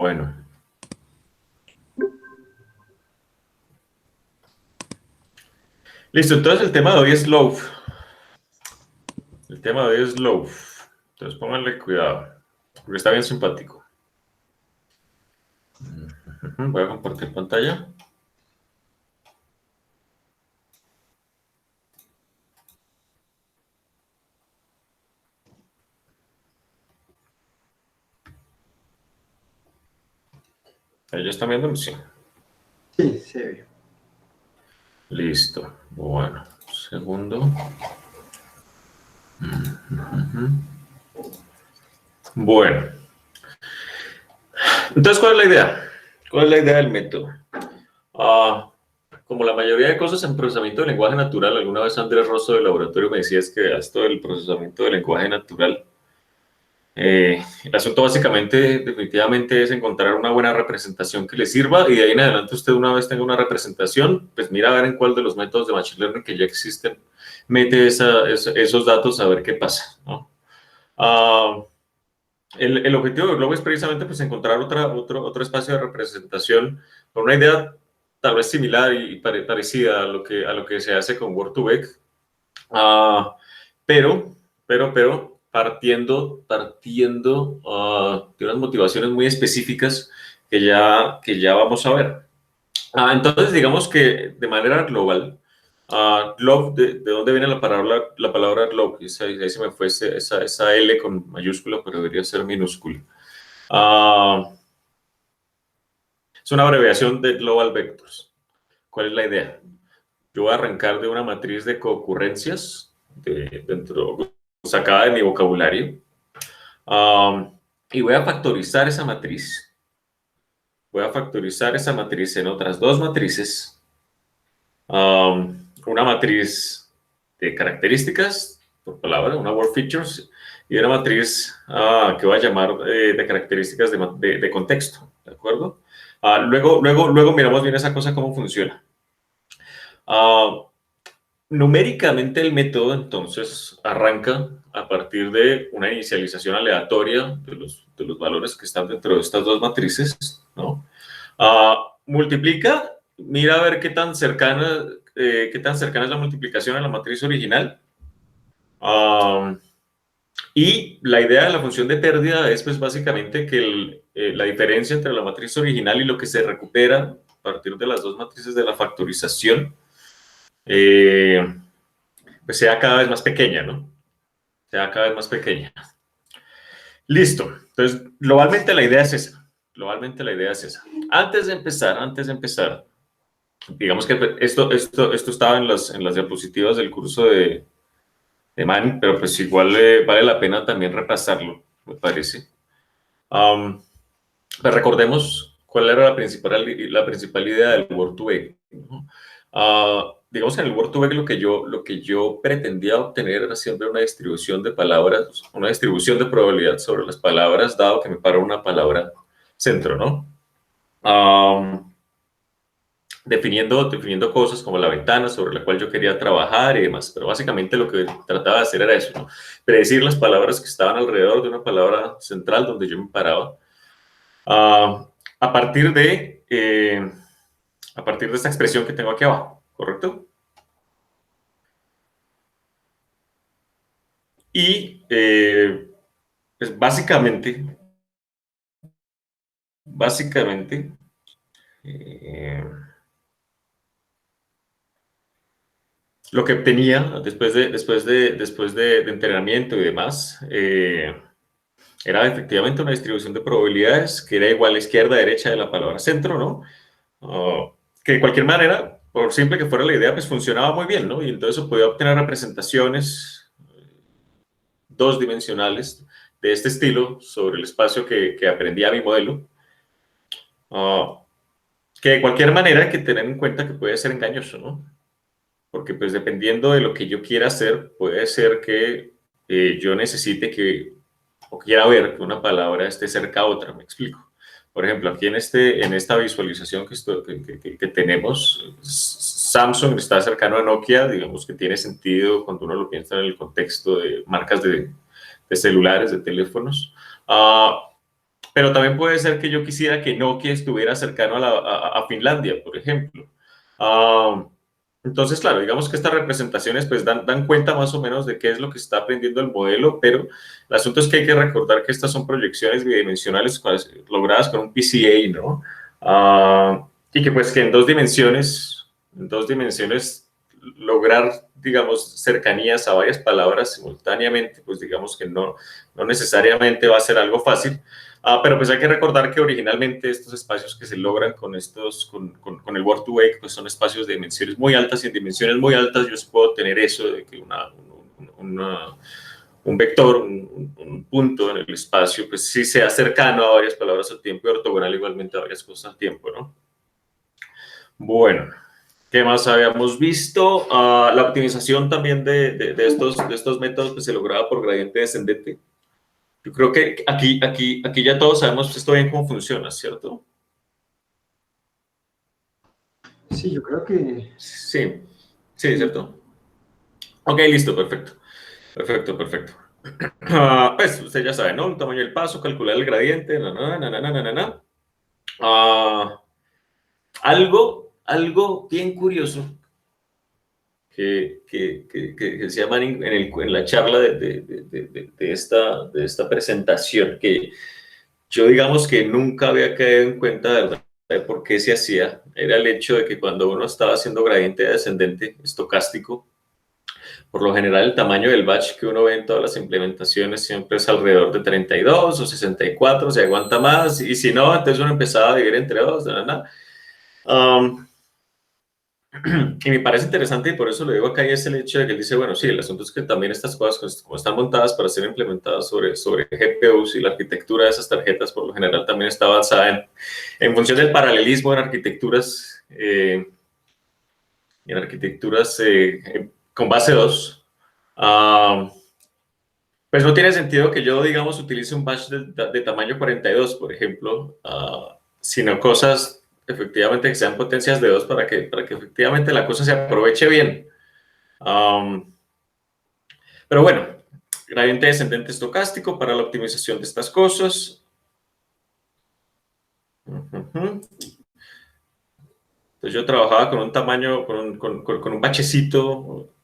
Bueno. Listo, entonces el tema de hoy es Loaf. El tema de hoy es Loaf. Entonces pónganle cuidado, porque está bien simpático. Voy a compartir pantalla. ¿Ahí ya están viendo? Sí. Sí, se ve. Listo. Bueno, segundo. Bueno. Entonces, ¿cuál es la idea? ¿Cuál es la idea del método? Como la mayoría de cosas en procesamiento de lenguaje natural, alguna vez Andrés Rosso del laboratorio me decía es que esto del procesamiento de lenguaje natural, el asunto básicamente, definitivamente, es encontrar una buena representación que le sirva y de ahí en adelante usted una vez tenga una representación, pues mira a ver en cuál de los métodos de Machine Learning que ya existen, mete esos datos a ver qué pasa, ¿no? El objetivo de Globo es precisamente pues, encontrar otro espacio de representación con una idea tal vez similar y parecida a lo que se hace con Word2Vec, pero partiendo de unas motivaciones muy específicas que ya vamos a ver. Entonces, digamos que de manera global, glove, ¿de dónde viene la palabra glove? Ahí se me fue esa L con mayúscula, pero debería ser minúscula. Es una abreviación de Global Vectors. ¿Cuál es la idea? Yo voy a arrancar de una matriz de concurrencias sacada de mi vocabulario y voy a factorizar esa matriz. Voy a factorizar esa matriz en otras dos matrices. Una matriz de características, por palabra, una word features, y una matriz que voy a llamar de características de contexto, ¿de acuerdo? Luego miramos bien esa cosa, cómo funciona. Numéricamente el método, entonces, arranca a partir de una inicialización aleatoria de los valores que están dentro de estas dos matrices, ¿no? Multiplica, mira a ver qué tan cercana es la multiplicación a la matriz original. Y la idea de la función de pérdida es pues básicamente que la diferencia entre la matriz original y lo que se recupera a partir de las dos matrices de la factorización pues sea cada vez más pequeña, ¿no? Sea cada vez más pequeña. Listo. Entonces, globalmente la idea es esa. Globalmente la idea es esa. Antes de empezar, digamos que esto estaba en las diapositivas del curso de Manning, pero pues igual vale la pena también repasarlo, me parece. Pues recordemos cuál era la principal idea del Word2Vec, ¿no? Digamos que en el Word2Vec lo que yo pretendía obtener era siempre una distribución de palabras, una distribución de probabilidad sobre las palabras, dado que me para una palabra centro, ¿no? Definiendo cosas como la ventana sobre la cual yo quería trabajar y demás, pero básicamente lo que trataba de hacer era eso, ¿no? Predecir las palabras que estaban alrededor de una palabra central donde yo me paraba, a partir de esta expresión que tengo aquí abajo, ¿correcto? Y pues básicamente, lo que obtenía después de entrenamiento y demás, era efectivamente una distribución de probabilidades que era igual a izquierda, derecha de la palabra centro, ¿no? Que de cualquier manera, por simple que fuera la idea, pues funcionaba muy bien, ¿no? Y entonces podía obtener representaciones dos dimensionales de este estilo sobre el espacio que aprendía mi modelo, que de cualquier manera hay que tener en cuenta que puede ser engañoso, ¿no? Porque pues dependiendo de lo que yo quiera hacer, puede ser que yo necesite o quiera ver que una palabra esté cerca a otra, me explico. Por ejemplo, aquí en esta visualización que tenemos, Samsung está cercano a Nokia, digamos que tiene sentido cuando uno lo piensa en el contexto de marcas de celulares, de teléfonos. pero también puede ser que yo quisiera que Nokia estuviera cercano a Finlandia, por ejemplo. Ah, entonces, claro, digamos que estas representaciones pues dan cuenta más o menos de qué es lo que está aprendiendo el modelo, pero el asunto es que hay que recordar que estas son proyecciones bidimensionales logradas con un PCA, ¿no? Y que pues que en dos dimensiones lograr, digamos, cercanías a varias palabras simultáneamente, pues digamos que no necesariamente va a ser algo fácil. Pero pues hay que recordar que originalmente estos espacios que se logran con con el Word2Vec, pues son espacios de dimensiones muy altas, y en dimensiones muy altas yo puedo tener eso de que un vector, un punto en el espacio, pues sí sea cercano a varias palabras al tiempo y ortogonal igualmente a varias cosas al tiempo, ¿no? Bueno, ¿qué más habíamos visto? La optimización también de estos métodos que se lograba por gradiente descendente. Yo creo que aquí ya todos sabemos esto bien cómo funciona, ¿cierto? Sí, yo creo que Sí, sí, sí. ¿cierto? Ok, listo, perfecto. Perfecto, perfecto. Pues usted ya sabe, ¿no? El tamaño del paso, calcular el gradiente, na. Ah, algo bien curioso que se llama en la charla de esta presentación, que yo digamos que nunca había caído en cuenta de verdad de por qué se hacía, era el hecho de que cuando uno estaba haciendo gradiente descendente estocástico, por lo general el tamaño del batch que uno ve en todas las implementaciones siempre es alrededor de 32 o 64, se aguanta más, y si no, entonces uno empezaba a dividir entre dos, Um, y me parece interesante y por eso lo digo acá, y es el hecho de que él dice, bueno, sí, el asunto es que también estas cosas, pues, como están montadas para ser implementadas sobre GPUs, y la arquitectura de esas tarjetas por lo general también está basada en función del paralelismo en arquitecturas con base 2. Pues no tiene sentido que yo, digamos, utilice un batch de tamaño 42, por ejemplo, sino cosas efectivamente que sean potencias de 2 para que efectivamente la cosa se aproveche bien. Um, pero bueno, gradiente descendente estocástico para la optimización de estas cosas. Entonces yo trabajaba con un tamaño, con un bachecito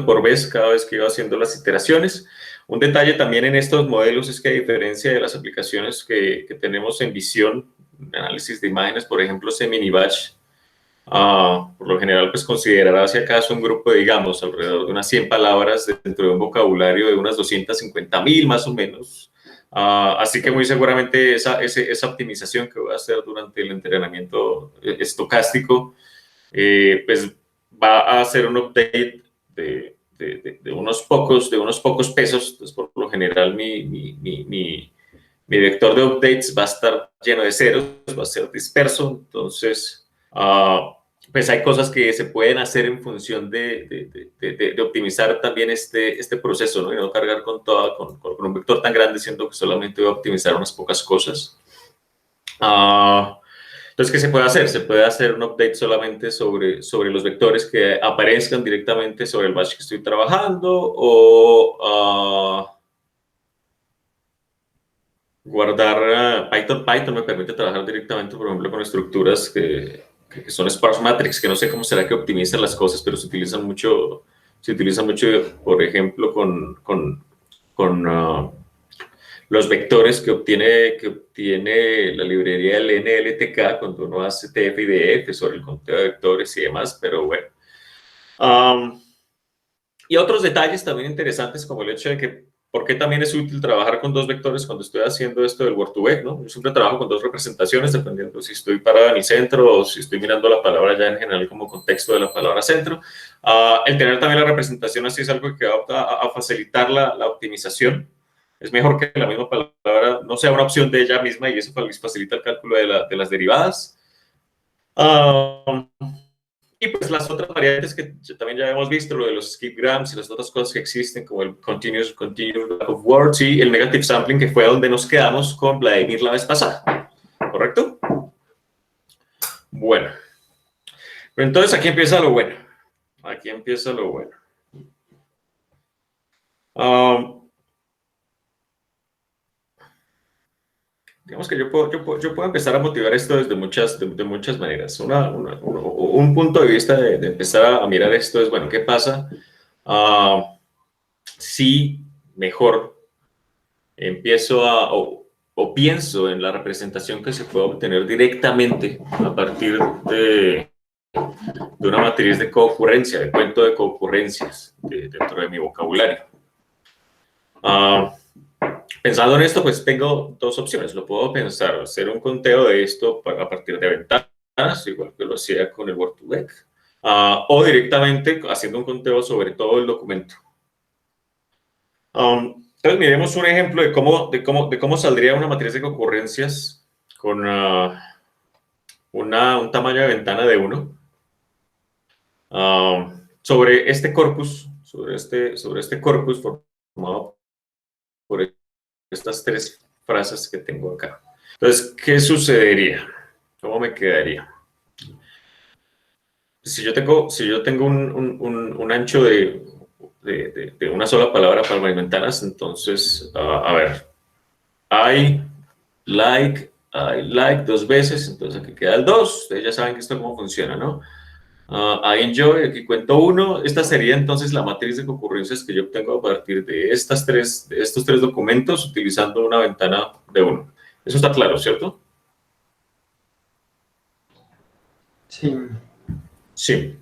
por vez cada vez que iba haciendo las iteraciones. Un detalle también en estos modelos es que, a diferencia de las aplicaciones que tenemos en visión, análisis de imágenes, por ejemplo, ese mini batch, por lo general, pues considerará si acaso un grupo de, digamos, alrededor de unas 100 palabras dentro de un vocabulario de unas 250.000 más o menos. Así que muy seguramente esa optimización que voy a hacer durante el entrenamiento estocástico, pues va a hacer un update de unos pocos pesos. Entonces, por lo general, mi vector de updates va a estar lleno de ceros, va a ser disperso. Entonces, pues hay cosas que se pueden hacer en función de optimizar también este proceso, ¿no? Y no cargar con un vector tan grande, siendo que solamente voy a optimizar unas pocas cosas. Entonces, ¿qué se puede hacer? Se puede hacer un update solamente sobre los vectores que aparezcan directamente sobre el batch que estoy trabajando, o guardar Python me permite trabajar directamente, por ejemplo, con estructuras que son sparse matrix, que no sé cómo será que optimizan las cosas, pero se utilizan mucho, por ejemplo, con los vectores que obtiene la librería del NLTK cuando uno hace TF y DF sobre el conteo de vectores y demás, pero bueno. Um, y otros detalles también interesantes, como el hecho de que por qué también es útil trabajar con dos vectores cuando estoy haciendo esto del Word2Vec, ¿no? Yo siempre trabajo con dos representaciones, dependiendo si estoy parado en el centro o si estoy mirando la palabra ya en general como contexto de la palabra centro. El tener también la representación así es algo que va a facilitar la optimización. Es mejor que la misma palabra no sea una opción de ella misma, y eso facilita el cálculo de las derivadas. Uh, y pues las otras variantes que también ya hemos visto, lo de los skipgrams y las otras cosas que existen, como el continuous lack of words y el negative sampling, que fue donde nos quedamos con Vladimir la vez pasada. ¿Correcto? Bueno. Pero entonces aquí empieza lo bueno. Aquí empieza lo bueno. digamos que yo puedo empezar a motivar esto desde de muchas maneras. Un punto de vista de empezar a mirar esto es, bueno, ¿qué pasa? Si mejor empiezo o pienso en la representación que se puede obtener directamente a partir de una matriz de coocurrencia, de cuento de coocurrencias dentro de mi vocabulario. Pensando en esto, pues tengo dos opciones. Lo puedo pensar, hacer un conteo de esto a partir de ventanas, igual que lo hacía con el Word2Vec, o directamente haciendo un conteo sobre todo el documento. Entonces, miremos un ejemplo de cómo saldría una matriz de concurrencias con un tamaño de ventana de 1 sobre este corpus, sobre este corpus formado por estas tres frases que tengo acá. Entonces, ¿qué sucedería? ¿Cómo me quedaría? Si yo tengo un ancho de una sola palabra para mis ventanas, entonces, a ver, I like dos veces, entonces aquí queda el 2. Ustedes ya saben que esto cómo funciona, ¿no? I enjoy, aquí cuento 1. Esta sería entonces la matriz de concurrencias que yo obtengo a partir de estos tres documentos utilizando una ventana de 1. Eso está claro, ¿cierto? Sí. Sí.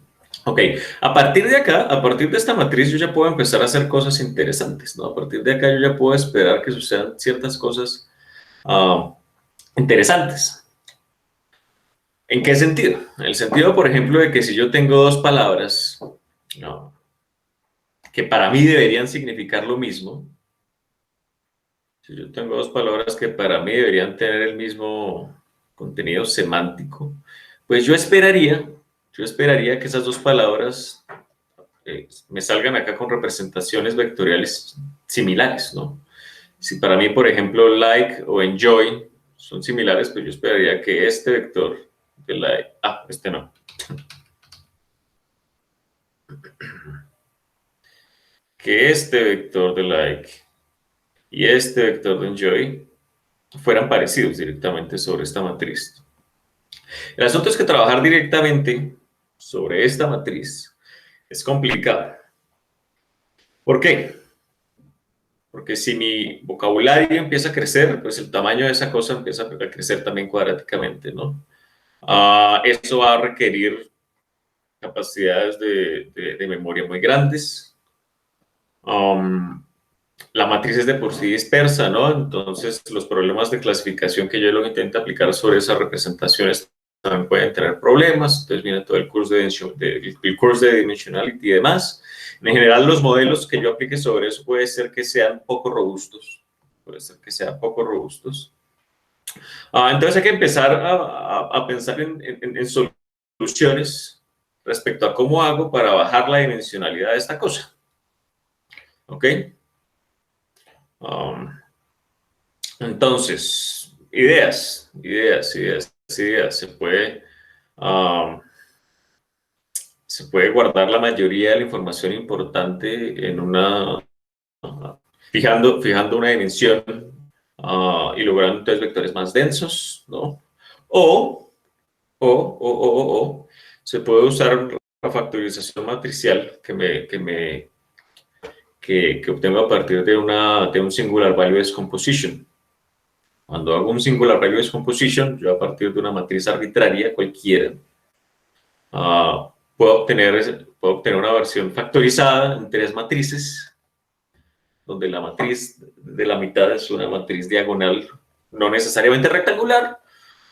Ok, a partir de acá, a partir de esta matriz, yo ya puedo empezar a hacer cosas interesantes, ¿no? A partir de acá yo ya puedo esperar que sucedan ciertas cosas interesantes. ¿En qué sentido? En el sentido, por ejemplo, de que si yo tengo dos palabras, ¿no?, que para mí deberían significar lo mismo, si yo tengo dos palabras que para mí deberían tener el mismo contenido semántico, pues yo esperaría que esas dos palabras me salgan acá con representaciones vectoriales similares, ¿no? Si para mí, por ejemplo, like o enjoy son similares, pues yo esperaría que este vector de like, este no. Que este vector de like y este vector de enjoy fueran parecidos directamente sobre esta matriz. El asunto es que trabajar directamente sobre esta matriz es complicado. ¿Por qué? Porque si mi vocabulario empieza a crecer, pues el tamaño de esa cosa empieza a crecer también cuadráticamente, ¿no? Eso va a requerir capacidades de memoria muy grandes. La matriz es de por sí dispersa, ¿no? Entonces, los problemas de clasificación que yo lo intento aplicar sobre esas representaciones también pueden tener problemas. Entonces, viene todo el curso de dimensionality y demás. En general, los modelos que yo aplique sobre eso puede ser que sean poco robustos. Entonces, hay que empezar a pensar en soluciones respecto a cómo hago para bajar la dimensionalidad de esta cosa. ¿Ok? Entonces, ideas. Se puede guardar la mayoría de la información importante en fijando una dimensión y logrando entonces vectores más densos, ¿no? O se puede usar la factorización matricial que obtengo a partir de un singular value descomposition. Cuando hago un singular value descomposition, yo a partir de una matriz arbitraria cualquiera, puedo obtener una versión factorizada en tres matrices, donde la matriz de la mitad es una matriz diagonal, no necesariamente rectangular,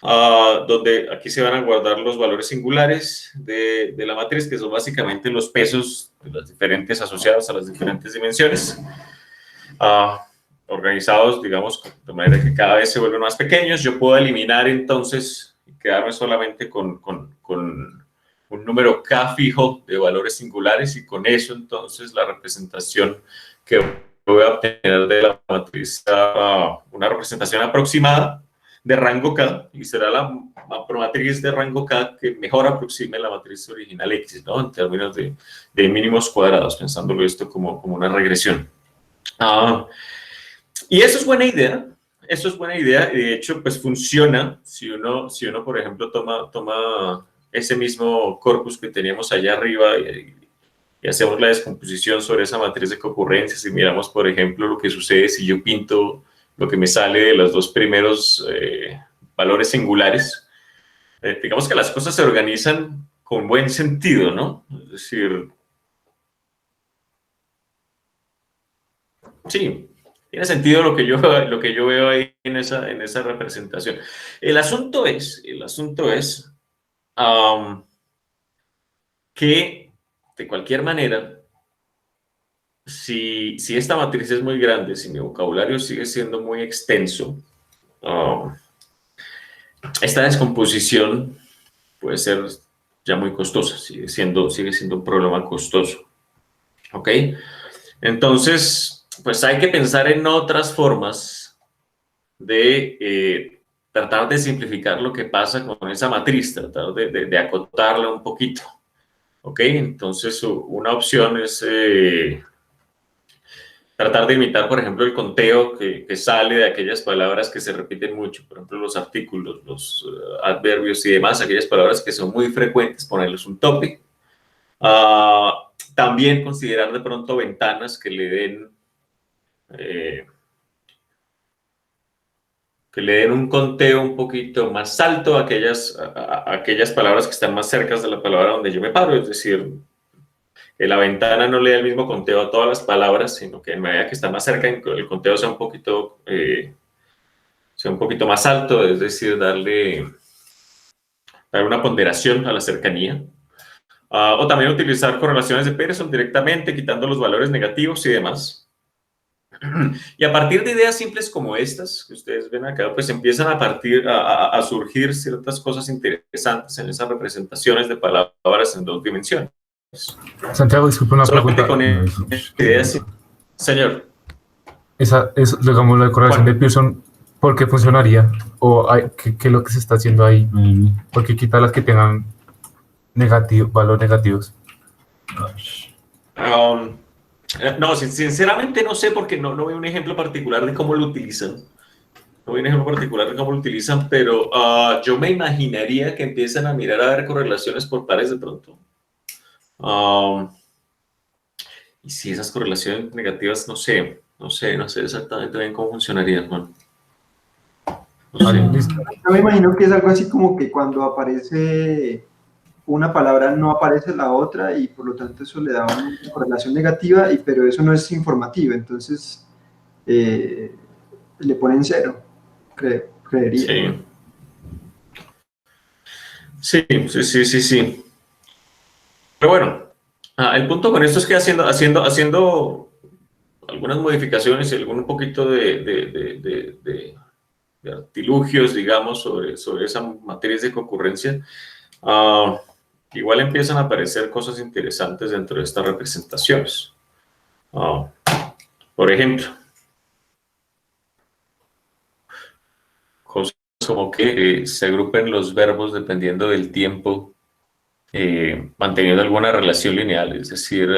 donde aquí se van a guardar los valores singulares de la matriz, que son básicamente los pesos de las diferentes asociados a las diferentes dimensiones, organizados, digamos, de manera que cada vez se vuelven más pequeños. Yo puedo eliminar entonces y quedarme solamente con un número k fijo de valores singulares, y con eso entonces la representación que voy a obtener de la matriz, una representación aproximada de rango K, y será la matriz de rango K que mejor aproxime la matriz original X, ¿no? En términos de mínimos cuadrados, pensándolo esto como una regresión. Y eso es buena idea. eso es buena idea y de hecho pues funciona si uno por ejemplo, toma ese mismo corpus que teníamos allá arriba y hacemos la descomposición sobre esa matriz de concurrencias y miramos, por ejemplo, lo que sucede si yo pinto lo que me sale de los dos primeros valores singulares. Digamos que las cosas se organizan con buen sentido, ¿no? Es decir, sí, tiene sentido lo que yo veo ahí en esa representación. El asunto es que, de cualquier manera, si esta matriz es muy grande, si mi vocabulario sigue siendo muy extenso, um, esta descomposición puede ser ya muy costosa, sigue siendo un problema costoso. ¿Ok? Entonces, pues hay que pensar en otras formas de tratar de simplificar lo que pasa con esa matriz, tratar de acotarla un poquito. ¿Ok? Entonces, una opción es tratar de imitar, por ejemplo, el conteo que sale de aquellas palabras que se repiten mucho, por ejemplo, los artículos, los adverbios y demás, aquellas palabras que son muy frecuentes, ponerles un tope. También considerar de pronto ventanas eh, que le den un conteo un poquito más alto a aquellas palabras que están más cerca de la palabra donde yo me paro, es decir, que la ventana no le dé el mismo conteo a todas las palabras, sino que en medida que está más cerca, el conteo sea un poquito más alto, es decir, dar una ponderación a la cercanía. O también utilizar correlaciones de Pearson directamente, quitando los valores negativos y demás. Y a partir de ideas simples como estas que ustedes ven acá, pues empiezan a surgir ciertas cosas interesantes en esas representaciones de palabras en dos dimensiones. Santiago, disculpe una Solamente pregunta. con ideas, señor. Digamos, la correlación Bueno. de Pearson, ¿por qué funcionaría? ¿O qué es lo que se está haciendo ahí? ¿Por qué quita las que tengan valores negativos? No, sinceramente no sé porque no veo un ejemplo particular de cómo lo utilizan. No veo un ejemplo particular de cómo lo utilizan, pero yo me imaginaría que empiezan a mirar a ver correlaciones por pares de pronto. Y si esas correlaciones negativas, no sé exactamente bien cómo funcionaría, hermano. No sé. Listo. Yo me imagino que es algo así como que cuando aparece una palabra no aparece la otra y por lo tanto eso le da una correlación negativa, pero eso no es informativo, entonces le ponen cero, creería. Sí. Sí. Pero bueno, el punto con esto es que haciendo algunas modificaciones y un poquito de artilugios, digamos, sobre esa matriz de concurrencia, igual empiezan a aparecer cosas interesantes dentro de estas representaciones. Por ejemplo, cosas como que se agrupen los verbos dependiendo del tiempo, manteniendo alguna relación lineal, es decir,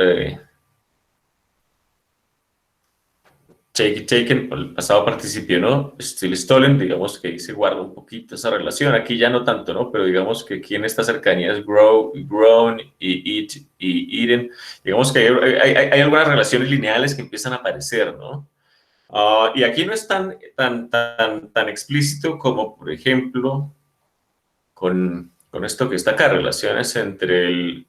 taken, el pasado participio, ¿no? Still stolen, digamos que ahí se guarda un poquito esa relación, aquí ya no tanto, ¿no? Pero digamos que aquí en esta cercanía es grown y eat y eaten, digamos que hay algunas relaciones lineales que empiezan a aparecer, ¿no? Y aquí no es tan explícito como, por ejemplo, con esto que está acá, relaciones entre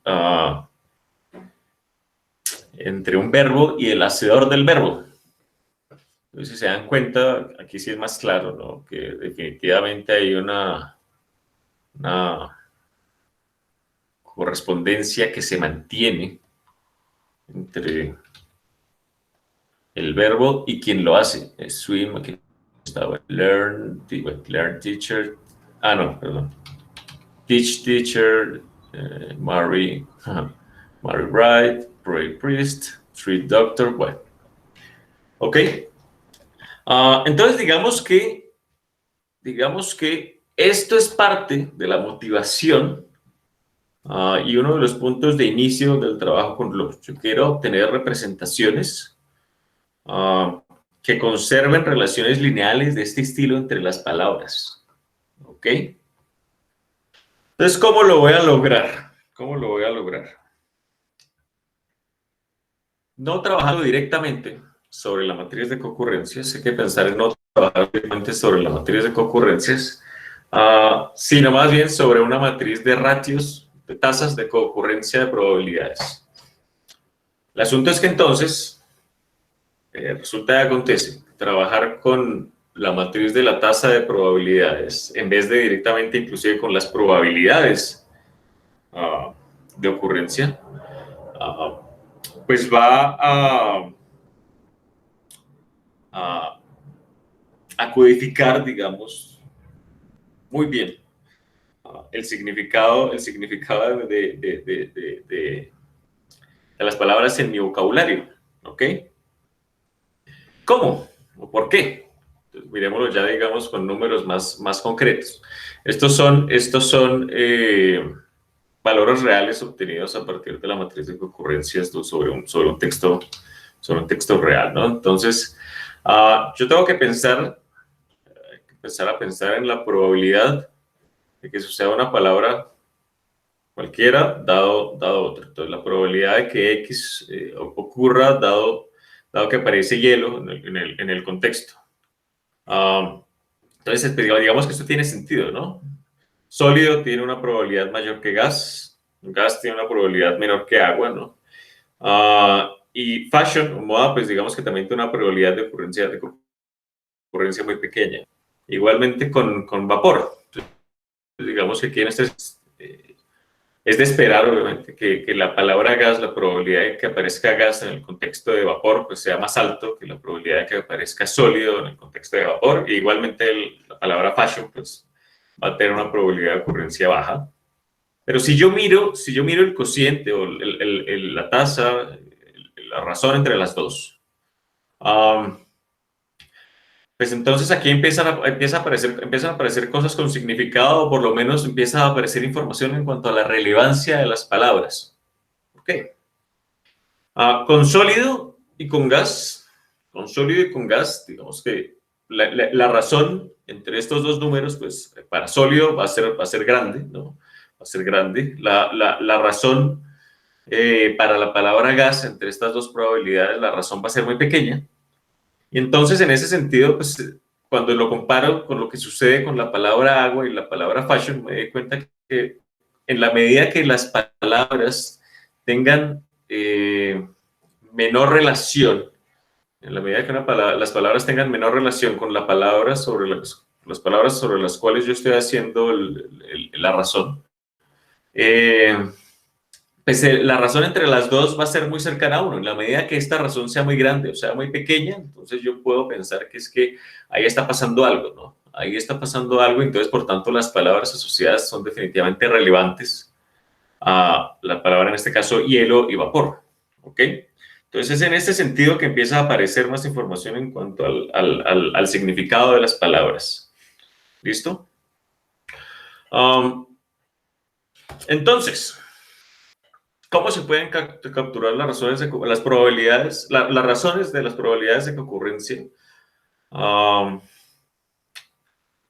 un verbo y el hacedor del verbo. Entonces, si se dan cuenta, aquí sí es más claro, ¿no? Que definitivamente hay una correspondencia que se mantiene entre el verbo y quien lo hace. Swim, aquí estaba learn, teacher. No, perdón. Teach, teacher, marry bride, pray priest, treat doctor, bueno. ¿Ok? Entonces, digamos que esto es parte de la motivación y uno de los puntos de inicio del trabajo con Bloch. Yo quiero obtener representaciones que conserven relaciones lineales de este estilo entre las palabras. ¿Ok? Entonces, ¿cómo lo voy a lograr? ¿Cómo lo voy a lograr? No trabajando directamente sobre la matriz de concurrencias, hay que pensar en no trabajar directamente sobre la matriz de concurrencias, sino más bien sobre una matriz de ratios, de tasas de concurrencia de probabilidades. El asunto es que entonces, resulta y acontece, trabajar con la matriz de la tasa de probabilidades, en vez de directamente inclusive con las probabilidades de ocurrencia, uh, pues va a, a codificar, digamos, muy bien el significado de las palabras en mi vocabulario. ¿Ok? ¿Cómo? ¿O por qué? Entonces, miremoslo ya, digamos, con números más concretos. Estos son valores reales obtenidos a partir de la matriz de concurrencias sobre un texto real, ¿no? Entonces, yo tengo que empezar a pensar en la probabilidad de que suceda una palabra cualquiera dado otro. Entonces, la probabilidad de que X ocurra dado que aparece hielo en el contexto. Entonces, digamos que esto tiene sentido, ¿no? Sólido tiene una probabilidad mayor que gas, gas tiene una probabilidad menor que agua, ¿no? Y fashion o moda, pues digamos que también tiene una probabilidad de ocurrencia muy pequeña. Igualmente con vapor. Entonces, digamos que aquí en es de esperar, obviamente, que la palabra gas, la probabilidad de que aparezca gas en el contexto de vapor, pues sea más alto que la probabilidad de que aparezca sólido en el contexto de vapor. E igualmente la palabra fashion, pues va a tener una probabilidad de ocurrencia baja. Pero si yo miro el cociente o la tasa, la razón entre las dos, pues entonces aquí empiezan a aparecer cosas con significado, o por lo menos empieza a aparecer información en cuanto a la relevancia de las palabras. ¿Ok? Con sólido y con gas, digamos que la razón entre estos dos números, pues para sólido va a ser grande, ¿no? Va a ser grande. La razón para la palabra gas entre estas dos probabilidades, la razón va a ser muy pequeña. Y entonces, en ese sentido, pues cuando lo comparo con lo que sucede con la palabra agua y la palabra fashion, me doy cuenta que en la medida que las palabras tengan menor relación, en la medida que las palabras tengan menor relación con la palabra sobre las palabras sobre las cuales yo estoy haciendo la razón, pues la razón entre las dos va a ser muy cercana a uno. En la medida que esta razón sea muy grande o sea muy pequeña, entonces yo puedo pensar que es que ahí está pasando algo, ¿no? Ahí está pasando algo, entonces por tanto las palabras asociadas son definitivamente relevantes a la palabra, en este caso, hielo y vapor. ¿Ok? Entonces es en este sentido que empieza a aparecer más información en cuanto al significado de las palabras. ¿Listo? Entonces, ¿cómo se pueden capturar las razones las probabilidades, las razones de las probabilidades de concurrencia?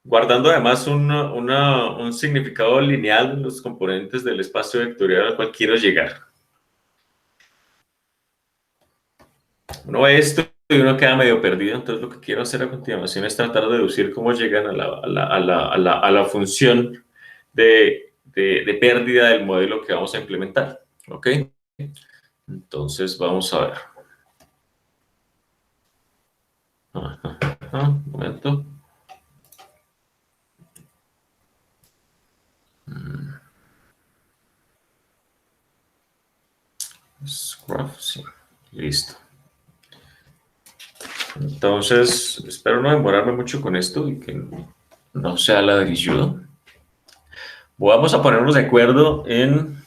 Guardando además un significado lineal en los componentes del espacio vectorial al cual quiero llegar. Uno ve esto y uno queda medio perdido, entonces lo que quiero hacer a continuación es tratar de deducir cómo llegan a la función de pérdida del modelo que vamos a implementar. ¿Ok? Entonces vamos a ver. Un momento. Scruff, sí. Listo. Entonces, espero no demorarme mucho con esto y que no sea ladrilludo. Vamos a ponernos de acuerdo en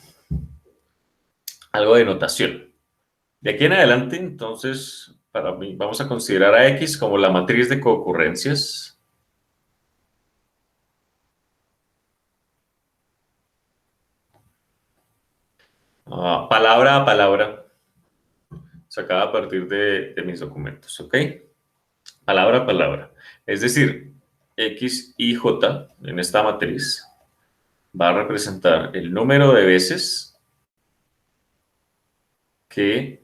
algo de notación. De aquí en adelante, entonces, para mí, vamos a considerar a X como la matriz de concurrencias. Palabra a palabra, sacada a partir de mis documentos, ¿ok? palabra a palabra. Es decir, X y J en esta matriz va a representar el número de veces que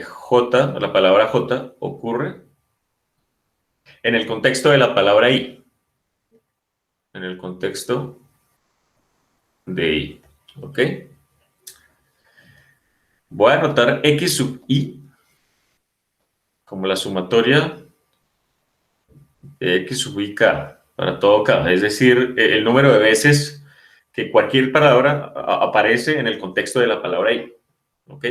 J, la palabra J, ocurre en el contexto de la palabra I. En el contexto de I. ¿Ok? Voy a anotar X sub I como la sumatoria de X sub I K para todo K. Es decir, el número de veces que cualquier palabra aparece en el contexto de la palabra I. ¿Ok?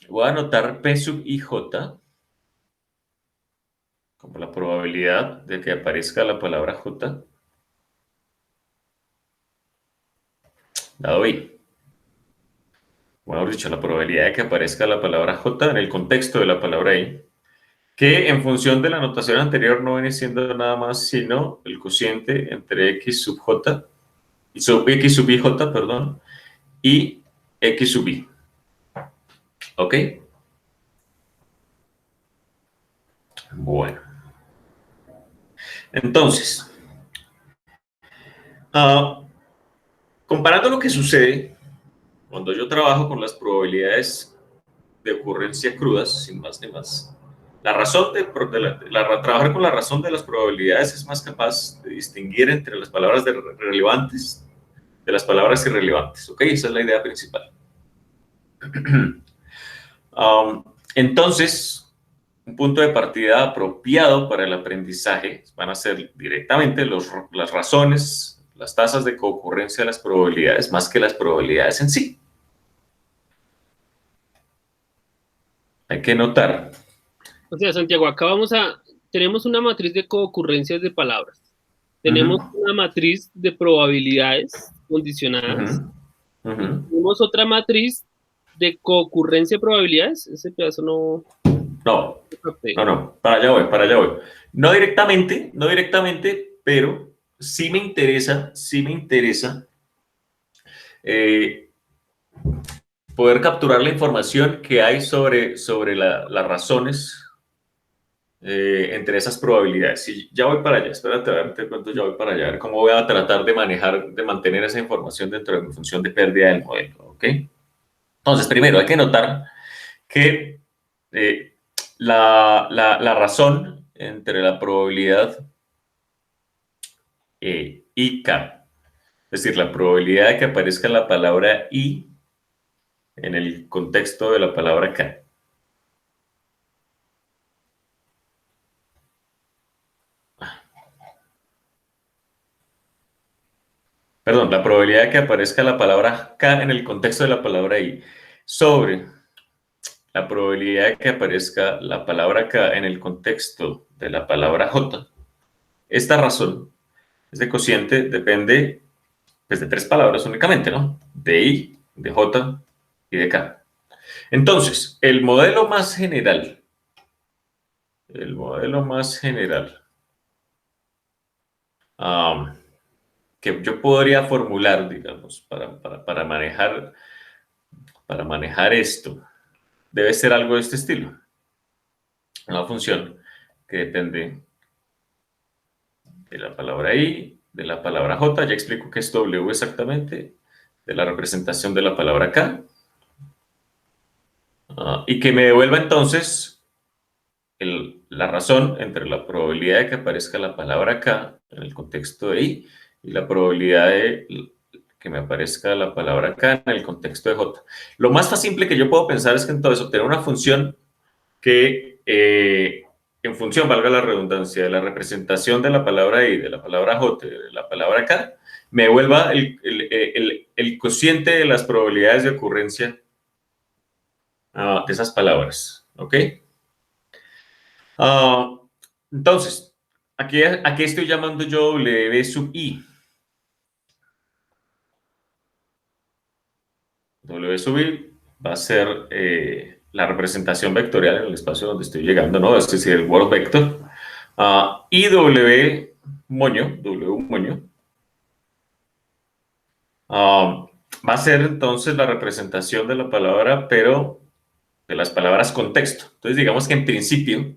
Voy a anotar P sub IJ como la probabilidad de que aparezca la palabra J dado I. Bueno, dicho, la probabilidad de que aparezca la palabra J en el contexto de la palabra I, que en función de la notación anterior no viene siendo nada más sino el cociente entre X sub J, X sub IJ, perdón, y X sub I. ¿Ok? Bueno. Entonces, comparando lo que sucede cuando yo trabajo con las probabilidades de ocurrencia crudas, sin más ni más, la razón trabajar con la razón de las probabilidades es más capaz de distinguir entre las palabras relevantes de las palabras irrelevantes. ¿Ok? Esa es la idea principal. Entonces, un punto de partida apropiado para el aprendizaje van a ser directamente las razones, las tasas de coocurrencia de las probabilidades, más que las probabilidades en sí. Hay que notar. O sea, Santiago, acá tenemos una matriz de coocurrencias de palabras. Tenemos una matriz de probabilidades condicionadas. Tenemos otra matriz de coocurrencia de probabilidades. Ese pedazo no... No, para allá voy. No directamente, pero sí me interesa poder capturar la información que hay sobre las razones entre esas probabilidades. Y ya voy para allá, espérate a ver, te cuento, ya voy para allá, a ver cómo voy a tratar de mantener esa información dentro de mi función de pérdida del modelo, ¿ok? Entonces, primero hay que notar que la razón entre la probabilidad y K, es decir, la probabilidad de que aparezca la palabra I en el contexto de la palabra K. Perdón, la probabilidad de que aparezca la palabra K en el contexto de la palabra I sobre la probabilidad de que aparezca la palabra K en el contexto de la palabra J. Esta razón, este cociente, depende pues, de tres palabras únicamente, ¿no? De I, de J y de K. Entonces, el modelo más general que yo podría formular, digamos, para manejar esto, debe ser algo de este estilo. Una función que depende de la palabra I, de la palabra J, ya explico qué es W exactamente, de la representación de la palabra K, y que me devuelva entonces la razón entre la probabilidad de que aparezca la palabra K en el contexto de I y la probabilidad de que me aparezca la palabra K en el contexto de J. Lo más simple que yo puedo pensar es que entonces obtener una función que en función, valga la redundancia, de la representación de la palabra I, de la palabra J, de la palabra K, me devuelva el cociente de las probabilidades de ocurrencia de esas palabras. ¿Ok? Entonces, aquí estoy llamando yo W sub I. W sub I va a ser la representación vectorial en el espacio donde estoy llegando, ¿no? Es decir, el world vector. Y W moño, va a ser entonces la representación de la palabra, pero de las palabras contexto. Entonces, digamos que en principio,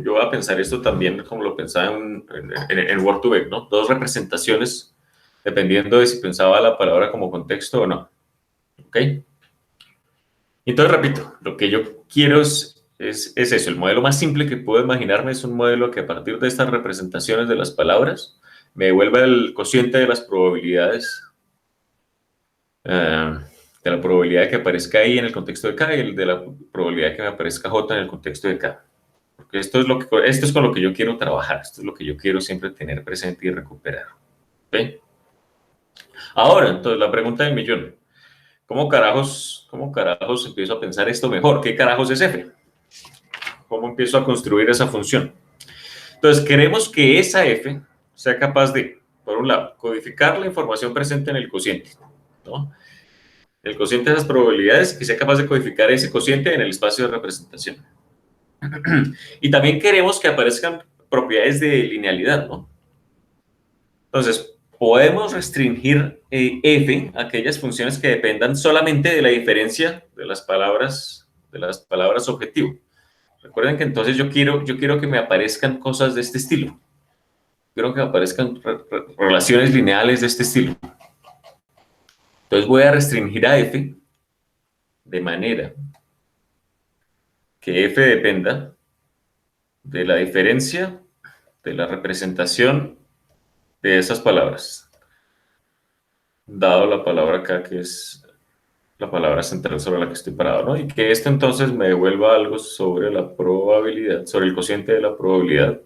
yo voy a pensar esto también como lo pensaba en Word2Vec, ¿no? Dos representaciones, dependiendo de si pensaba la palabra como contexto o no. ¿Ok? Entonces, repito, lo que yo quiero es eso. El modelo más simple que puedo imaginarme es un modelo que a partir de estas representaciones de las palabras me devuelva el cociente de las probabilidades, de la probabilidad de que aparezca I en el contexto de K y el de la probabilidad de que me aparezca J en el contexto de K. Porque esto es con lo que yo quiero trabajar, esto es lo que yo quiero siempre tener presente y recuperar. ¿Okay? Ahora, entonces, la pregunta del millón. ¿Cómo carajos empiezo a pensar esto mejor? ¿Qué carajos es F? ¿Cómo empiezo a construir esa función? Entonces, queremos que esa F sea capaz de, por un lado, codificar la información presente en el cociente, ¿no? El cociente de esas probabilidades, que sea capaz de codificar ese cociente en el espacio de representación. Y también queremos que aparezcan propiedades de linealidad, ¿no? Entonces, podemos restringir F a aquellas funciones que dependan solamente de la diferencia de las palabras objetivo. Recuerden que entonces yo quiero que me aparezcan cosas de este estilo. Quiero que me aparezcan relaciones lineales de este estilo. Entonces voy a restringir a F de manera que F dependa de la diferencia de la representación de esas palabras, dado la palabra acá que es la palabra central sobre la que estoy parado, ¿no? Y que esto entonces me devuelva algo sobre la probabilidad, sobre el cociente de la probabilidad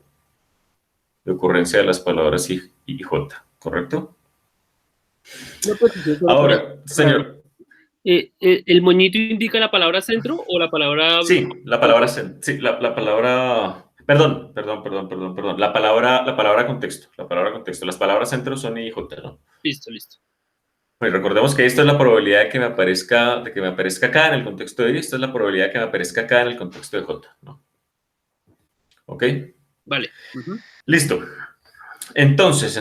de ocurrencia de las palabras I y J, ¿correcto? Una precisión solo Ahora, señor. ¿El moñito indica la palabra centro o la palabra...? Sí, la palabra, sí, la palabra, perdón, la palabra contexto, las palabras centro son I y J, ¿no? Listo. Pues recordemos que esta es la probabilidad de que me aparezca acá en el contexto de I, esta es la probabilidad de que me aparezca acá en el contexto de J, ¿no? ¿Ok? Vale. Listo. Entonces.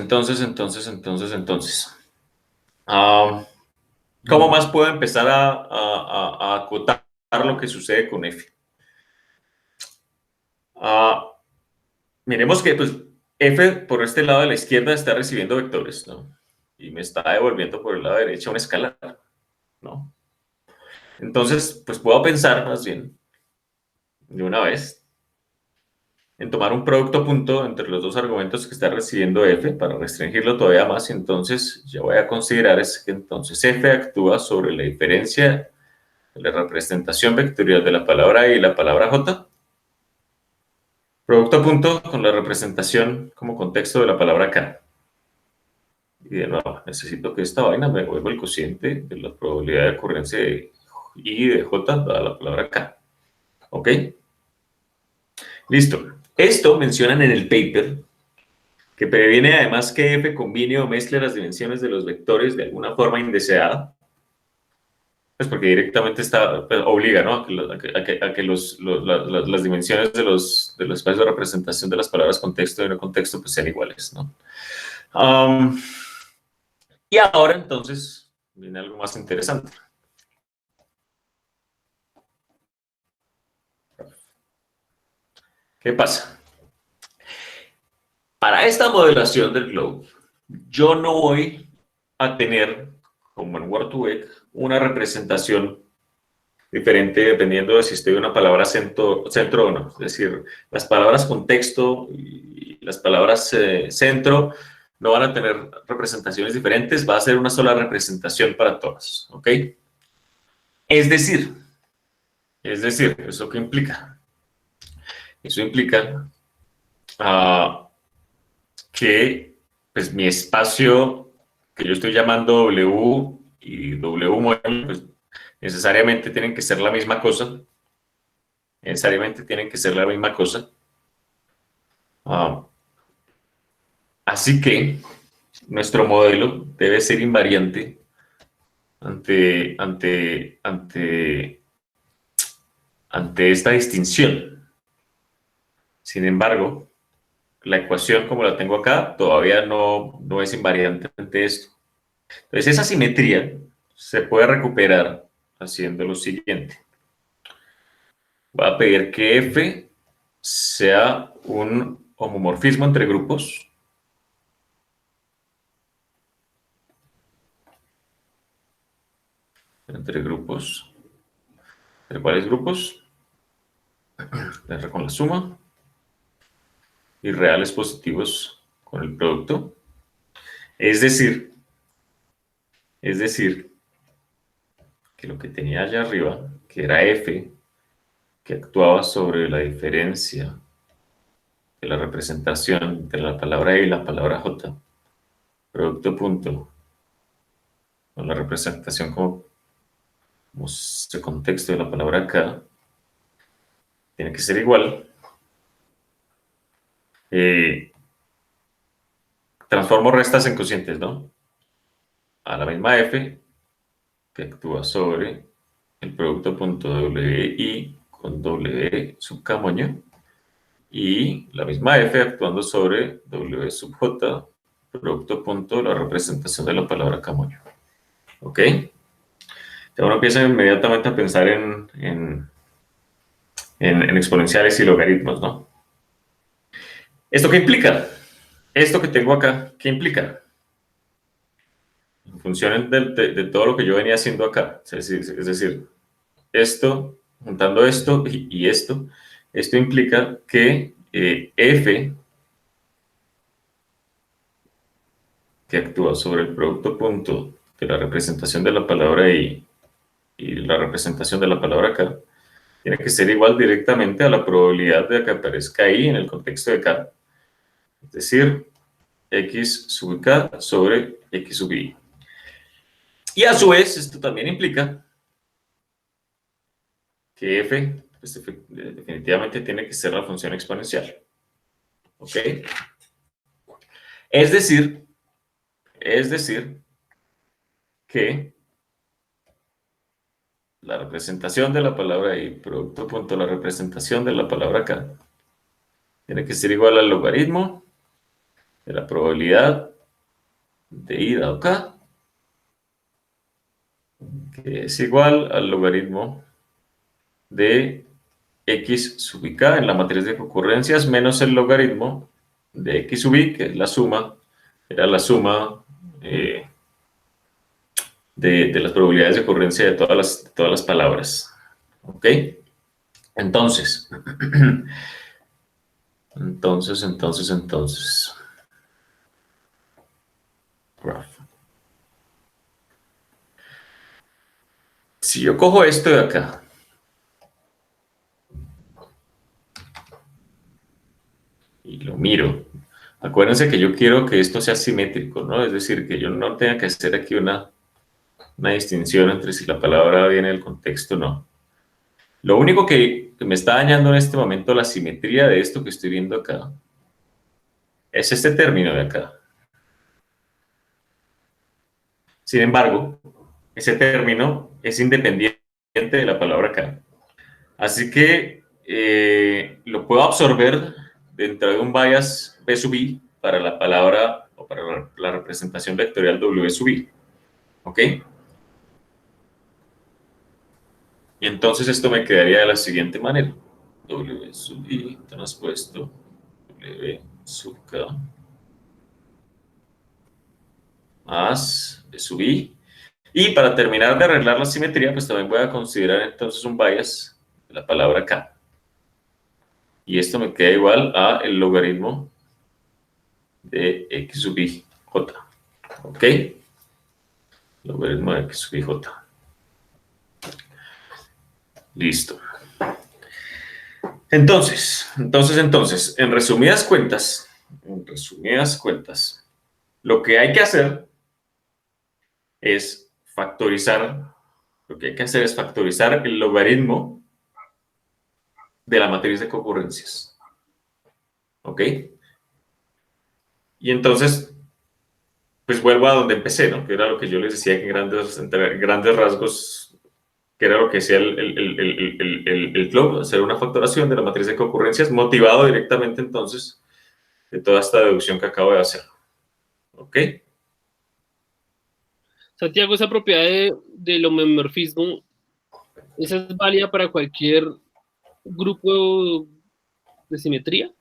¿Cómo más puedo empezar a acotar lo que sucede con F? Miremos que pues, F por este lado de la izquierda está recibiendo vectores, ¿no? Y me está devolviendo por el lado derecho un escalar, ¿no? Entonces, pues puedo pensar más bien, de una vez, en tomar un producto punto entre los dos argumentos que está recibiendo F para restringirlo todavía más. Y entonces, yo voy a considerar es que entonces F actúa sobre la diferencia de la representación vectorial de la palabra I y la palabra J. Producto punto con la representación como contexto de la palabra K. Y de nuevo, necesito que esta vaina me devuelva el cociente de la probabilidad de ocurrencia de I y de J dada la palabra K. ¿Ok? Listo. Esto mencionan en el paper que previene además que F combine o mezcle las dimensiones de los vectores de alguna forma indeseada. Pues porque directamente pues, obliga, ¿no? A que las dimensiones de los espacios de representación de las palabras contexto y no contexto pues sean iguales, ¿no? Y ahora entonces viene algo más interesante. ¿Qué pasa? Para esta modelación del globe, yo no voy a tener, como en Word2Vec, una representación diferente dependiendo de si estoy en una palabra centro o no. Es decir, las palabras contexto y las palabras centro no van a tener representaciones diferentes, va a ser una sola representación para todas, ¿ok? Es decir, ¿eso qué implica? Eso implica que pues, mi espacio que yo estoy llamando W y W modelo, pues necesariamente tienen que ser la misma cosa. Así que nuestro modelo debe ser invariante ante esta distinción. Sin embargo, la ecuación como la tengo acá todavía no es invariante ante esto. Entonces esa simetría se puede recuperar haciendo lo siguiente. voy a pedir que F sea un homomorfismo entre grupos. ¿Entre cuáles grupos? R con la suma. Y reales positivos con el producto. Es decir, que lo que tenía allá arriba, que era F, que actuaba sobre la diferencia de la representación entre la palabra E y la palabra J, producto punto, con la representación como ese contexto de la palabra K, tiene que ser igual. Transformo restas en cocientes, ¿no? A la misma F que actúa sobre el producto punto WI con W sub K moño, y la misma F actuando sobre W sub J, producto punto la representación de la palabra K moño. ¿Ok? Entonces uno empieza inmediatamente a pensar en exponenciales y logaritmos, ¿no? ¿Esto qué implica? Esto que tengo acá, ¿qué implica? En función de todo lo que yo venía haciendo acá, es decir, esto, juntando esto y esto implica que F, que actúa sobre el producto punto de la representación de la palabra I y la representación de la palabra K, tiene que ser igual directamente a la probabilidad de que aparezca I en el contexto de K, es decir, X sub K sobre X sub I. Y a su vez, esto también implica que F pues, definitivamente tiene que ser la función exponencial. ¿Ok? Es decir que la representación de la palabra I, producto punto la representación de la palabra K, tiene que ser igual al logaritmo de la probabilidad de I dado K, que es igual al logaritmo de X sub I K en la matriz de concurrencias menos el logaritmo de X sub I, que es la suma, era la suma de las probabilidades de ocurrencia de todas las palabras. ¿Ok? Entonces, graph. Si yo cojo esto de acá y lo miro, acuérdense que yo quiero que esto sea simétrico, ¿no? Es decir, que yo no tenga que hacer aquí una distinción entre si la palabra viene del contexto o no. Lo único que me está dañando en este momento la simetría de esto que estoy viendo acá es este término de acá. Sin embargo, ese término es independiente de la palabra acá. Así que lo puedo absorber dentro de un bias B sub I para la palabra o para la representación vectorial W sub I. ¿Ok? Y entonces esto me quedaría de la siguiente manera. W sub I transpuesto W sub K más B sub I. Y para terminar de arreglar la simetría, pues también voy a considerar entonces un bias de la palabra K. Y esto me queda igual a el logaritmo de X sub I J. ¿Ok? Logaritmo de X sub I J. Listo. Entonces, en resumidas cuentas, lo que hay que hacer es factorizar el logaritmo de la matriz de concurrencias. ¿Ok? Y entonces, pues vuelvo a donde empecé, ¿no? Que era lo que yo les decía que en grandes rasgos, que era lo que decía el club, hacer una factoración de la matriz de concurrencias, motivado directamente entonces de toda esta deducción que acabo de hacer. ¿Ok? Santiago, esa propiedad del homomorfismo, ¿esa es válida para cualquier grupo de simetría.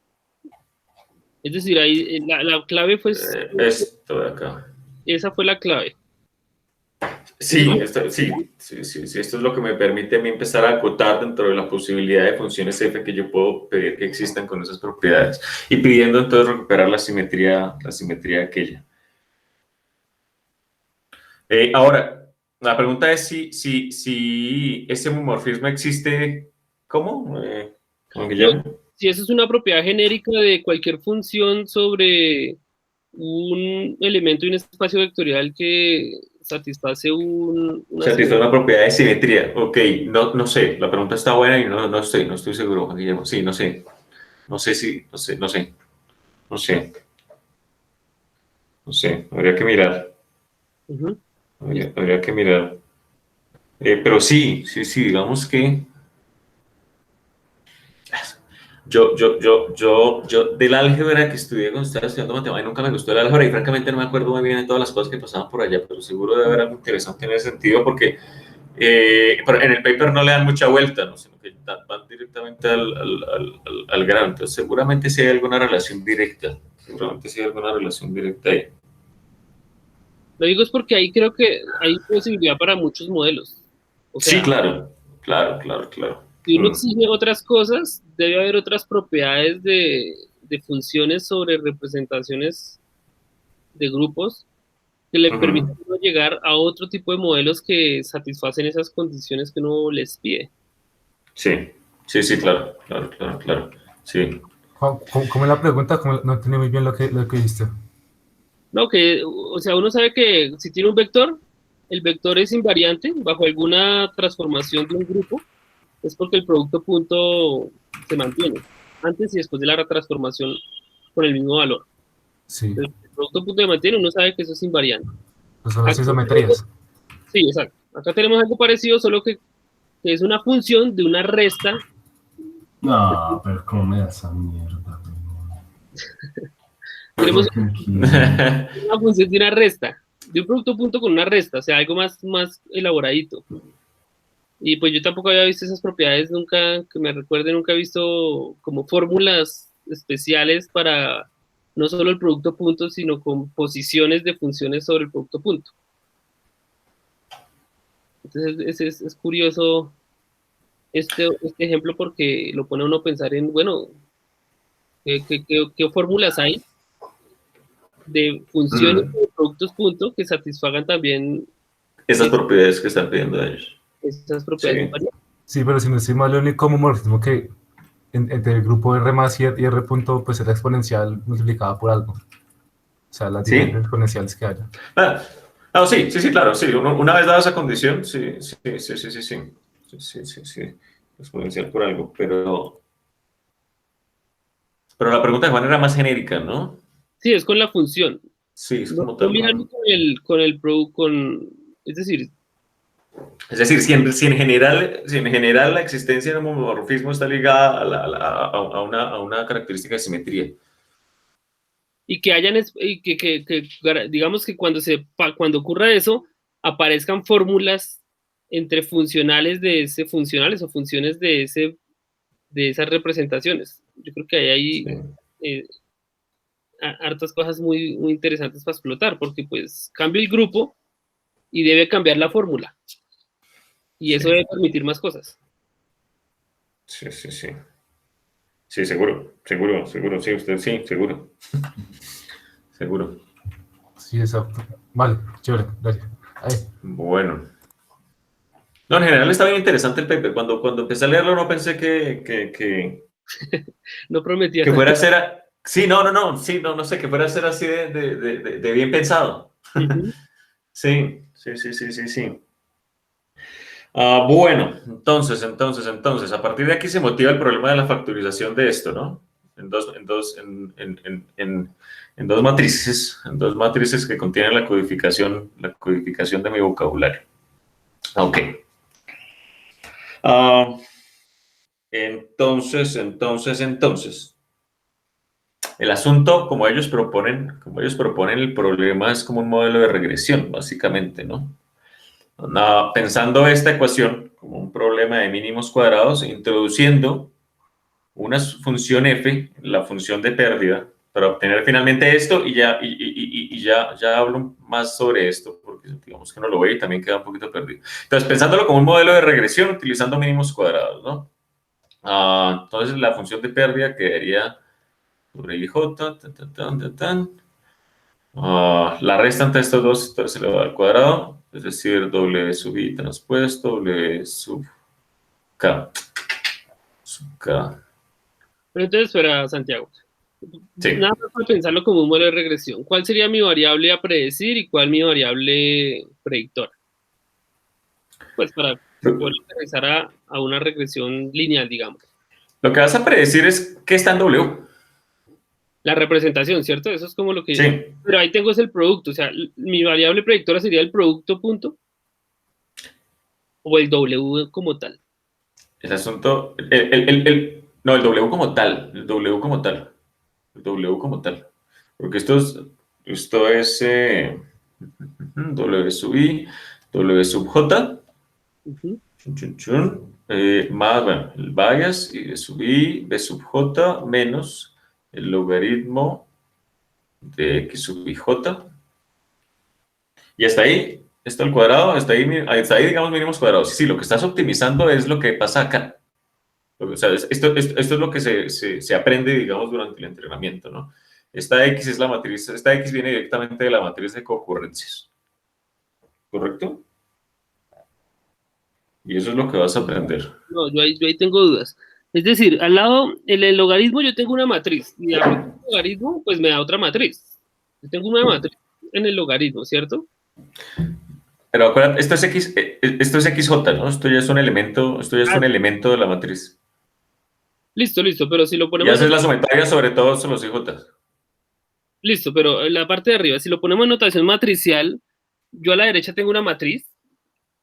Es decir, ahí la clave fue... Esto de acá. Esa fue la clave. Sí, esto es lo que me permite a mí empezar a acotar dentro de la posibilidad de funciones f que yo puedo pedir que existan con esas propiedades y pidiendo entonces recuperar la simetría aquella. Ahora, la pregunta es si ese homomorfismo existe, ¿cómo? ¿Cómo que llama? Si eso es una propiedad genérica de cualquier función sobre un elemento de un espacio vectorial que satisface una propiedad de simetría. Ok, no sé, la pregunta está buena y no estoy seguro, Juan Guillermo. Sí, no sé, habría que mirar. Habría que mirar. Pero sí, digamos que yo del álgebra que estudié cuando estaba estudiando matemáticas, nunca me gustó el álgebra y francamente no me acuerdo muy bien de todas las cosas que pasaban por allá, pero seguro debe haber algo interesante en ese sentido porque en el paper no le dan mucha vuelta, ¿no? Sino que van directamente al grano. Entonces seguramente sí hay alguna relación directa. Ahí. Lo digo es porque ahí creo que hay posibilidad para muchos modelos. O sea, sí, claro. Si uno exige otras cosas, debe haber otras propiedades de funciones sobre representaciones de grupos que le permiten llegar a otro tipo de modelos que satisfacen esas condiciones que uno les pide. Sí, claro. Sí. ¿Cómo es la pregunta? No entendí muy bien lo que dijiste. No, o sea, uno sabe que si tiene un vector, el vector es invariante bajo alguna transformación de un grupo, es porque el producto punto se mantiene antes y después de la transformación con el mismo valor. Sí. Entonces, el producto punto se mantiene, uno sabe que eso es invariante. Pues son las isometrías. Sí, exacto. Acá tenemos algo parecido, solo que es una función de una resta. No, pero ¿cómo me da esa mierda? Tenemos una función de una resta, de un producto punto con una resta, o sea, algo más elaboradito. Y pues yo tampoco había visto esas propiedades nunca, que me recuerde, nunca he visto como fórmulas especiales para no solo el producto punto, sino con posiciones de funciones sobre el producto punto. Entonces es curioso este ejemplo porque lo pone a uno a pensar en, bueno, ¿qué fórmulas hay de funciones de productos punto que satisfagan también esas propiedades que están pidiendo ellos? Esas propiedades. Sí, pero si no estoy mal, el único homomorfismo que entre el grupo R más y R punto, pues es la exponencial multiplicada por algo. O sea, las diferentes exponenciales que haya. Sí, claro, sí. Una vez dada esa condición, sí. Exponencial por algo, pero la pregunta de Juan era más genérica, ¿no? Sí, es con la función. Sí, es como tal. Es decir, si en general la existencia de un homomorfismo está ligada a una característica de simetría. Y que digamos que cuando ocurra eso, aparezcan fórmulas entre funcionales funcionales o funciones de esas representaciones. Yo creo que hay hartas cosas muy, muy interesantes para explotar, porque pues cambia el grupo y debe cambiar la fórmula. Y eso debe permitir más cosas. Sí. Sí, seguro, sí, usted sí, seguro. Sí, exacto. Vale, chévere, gracias. Bueno. No, en general está bien interesante el paper. Cuando empecé a leerlo no pensé que no prometía. Que fuera a ser... Sí, no sé, que fuera a ser así de bien pensado. Sí. Bueno, entonces, a partir de aquí se motiva el problema de la factorización de esto, ¿no? En dos matrices que contienen la codificación de mi vocabulario. Ok. Entonces, el asunto, como ellos proponen, el problema es como un modelo de regresión, básicamente, ¿no? Pensando esta ecuación como un problema de mínimos cuadrados, introduciendo una función f, la función de pérdida, para obtener finalmente esto, y ya hablo más sobre esto, porque digamos que uno lo ve y también queda un poquito perdido. Entonces, pensándolo como un modelo de regresión, utilizando mínimos cuadrados, ¿no? Entonces, la función de pérdida quedaría sobre IJ, la restante de estos dos, entonces se le va al cuadrado, es decir, W sub I transpuesto, W sub K. Sub K. Pero entonces, espera, Santiago. Sí. Nada más para pensarlo como un modelo de regresión. ¿Cuál sería mi variable a predecir y cuál mi variable predictora? Pues para poder regresar a una regresión lineal, digamos. Lo que vas a predecir es qué está en W. La representación, ¿cierto? Eso es como lo que... Sí. Pero ahí tengo es el producto. O sea, mi variable predictora sería el producto punto o el W como tal. El asunto... no, el W como tal. El W como tal. El W como tal. Porque esto es W sub I, W sub J. Más, bueno, el bias y B sub I, B sub J menos el logaritmo de X sub IJ. Y hasta ahí está el cuadrado, hasta ahí digamos mínimos cuadrados. Sí, lo que estás optimizando es lo que pasa acá. O sea, esto es lo que se aprende, digamos, durante el entrenamiento, ¿no? Esta X es la matriz, esta X viene directamente de la matriz de concurrencias. ¿Correcto? Y eso es lo que vas a aprender. No, yo ahí tengo dudas. Es decir, al lado, en el logaritmo yo tengo una matriz. Y al logaritmo, pues me da otra matriz. Yo tengo una matriz en el logaritmo, ¿cierto? Pero acuérdate, esto es XJ, ¿no? Esto ya es un elemento, un elemento de la matriz. Listo, pero si lo ponemos... Y haces la sumatoria sobre todos los IJ. Listo, pero en la parte de arriba, si lo ponemos en notación matricial, yo a la derecha tengo una matriz,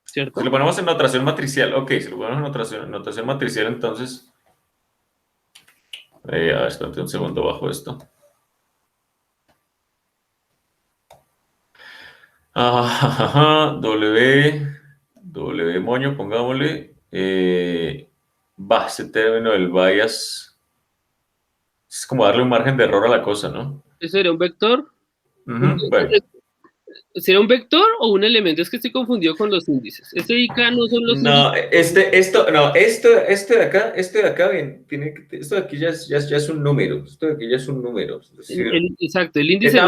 ¿cierto? Si lo ponemos en notación matricial, ok, si lo ponemos en notación matricial, entonces... a ver, espérate un segundo bajo esto. W moño, pongámosle. Ese término del bias es como darle un margen de error a la cosa, ¿no? ¿Eso sería un vector? Bueno. ¿Será un vector o un elemento? Es que estoy confundido con los índices. Este y K no son los índices. Este de acá, bien, esto de aquí ya es un número. Esto de aquí ya es un número. Es decir, exacto, el índice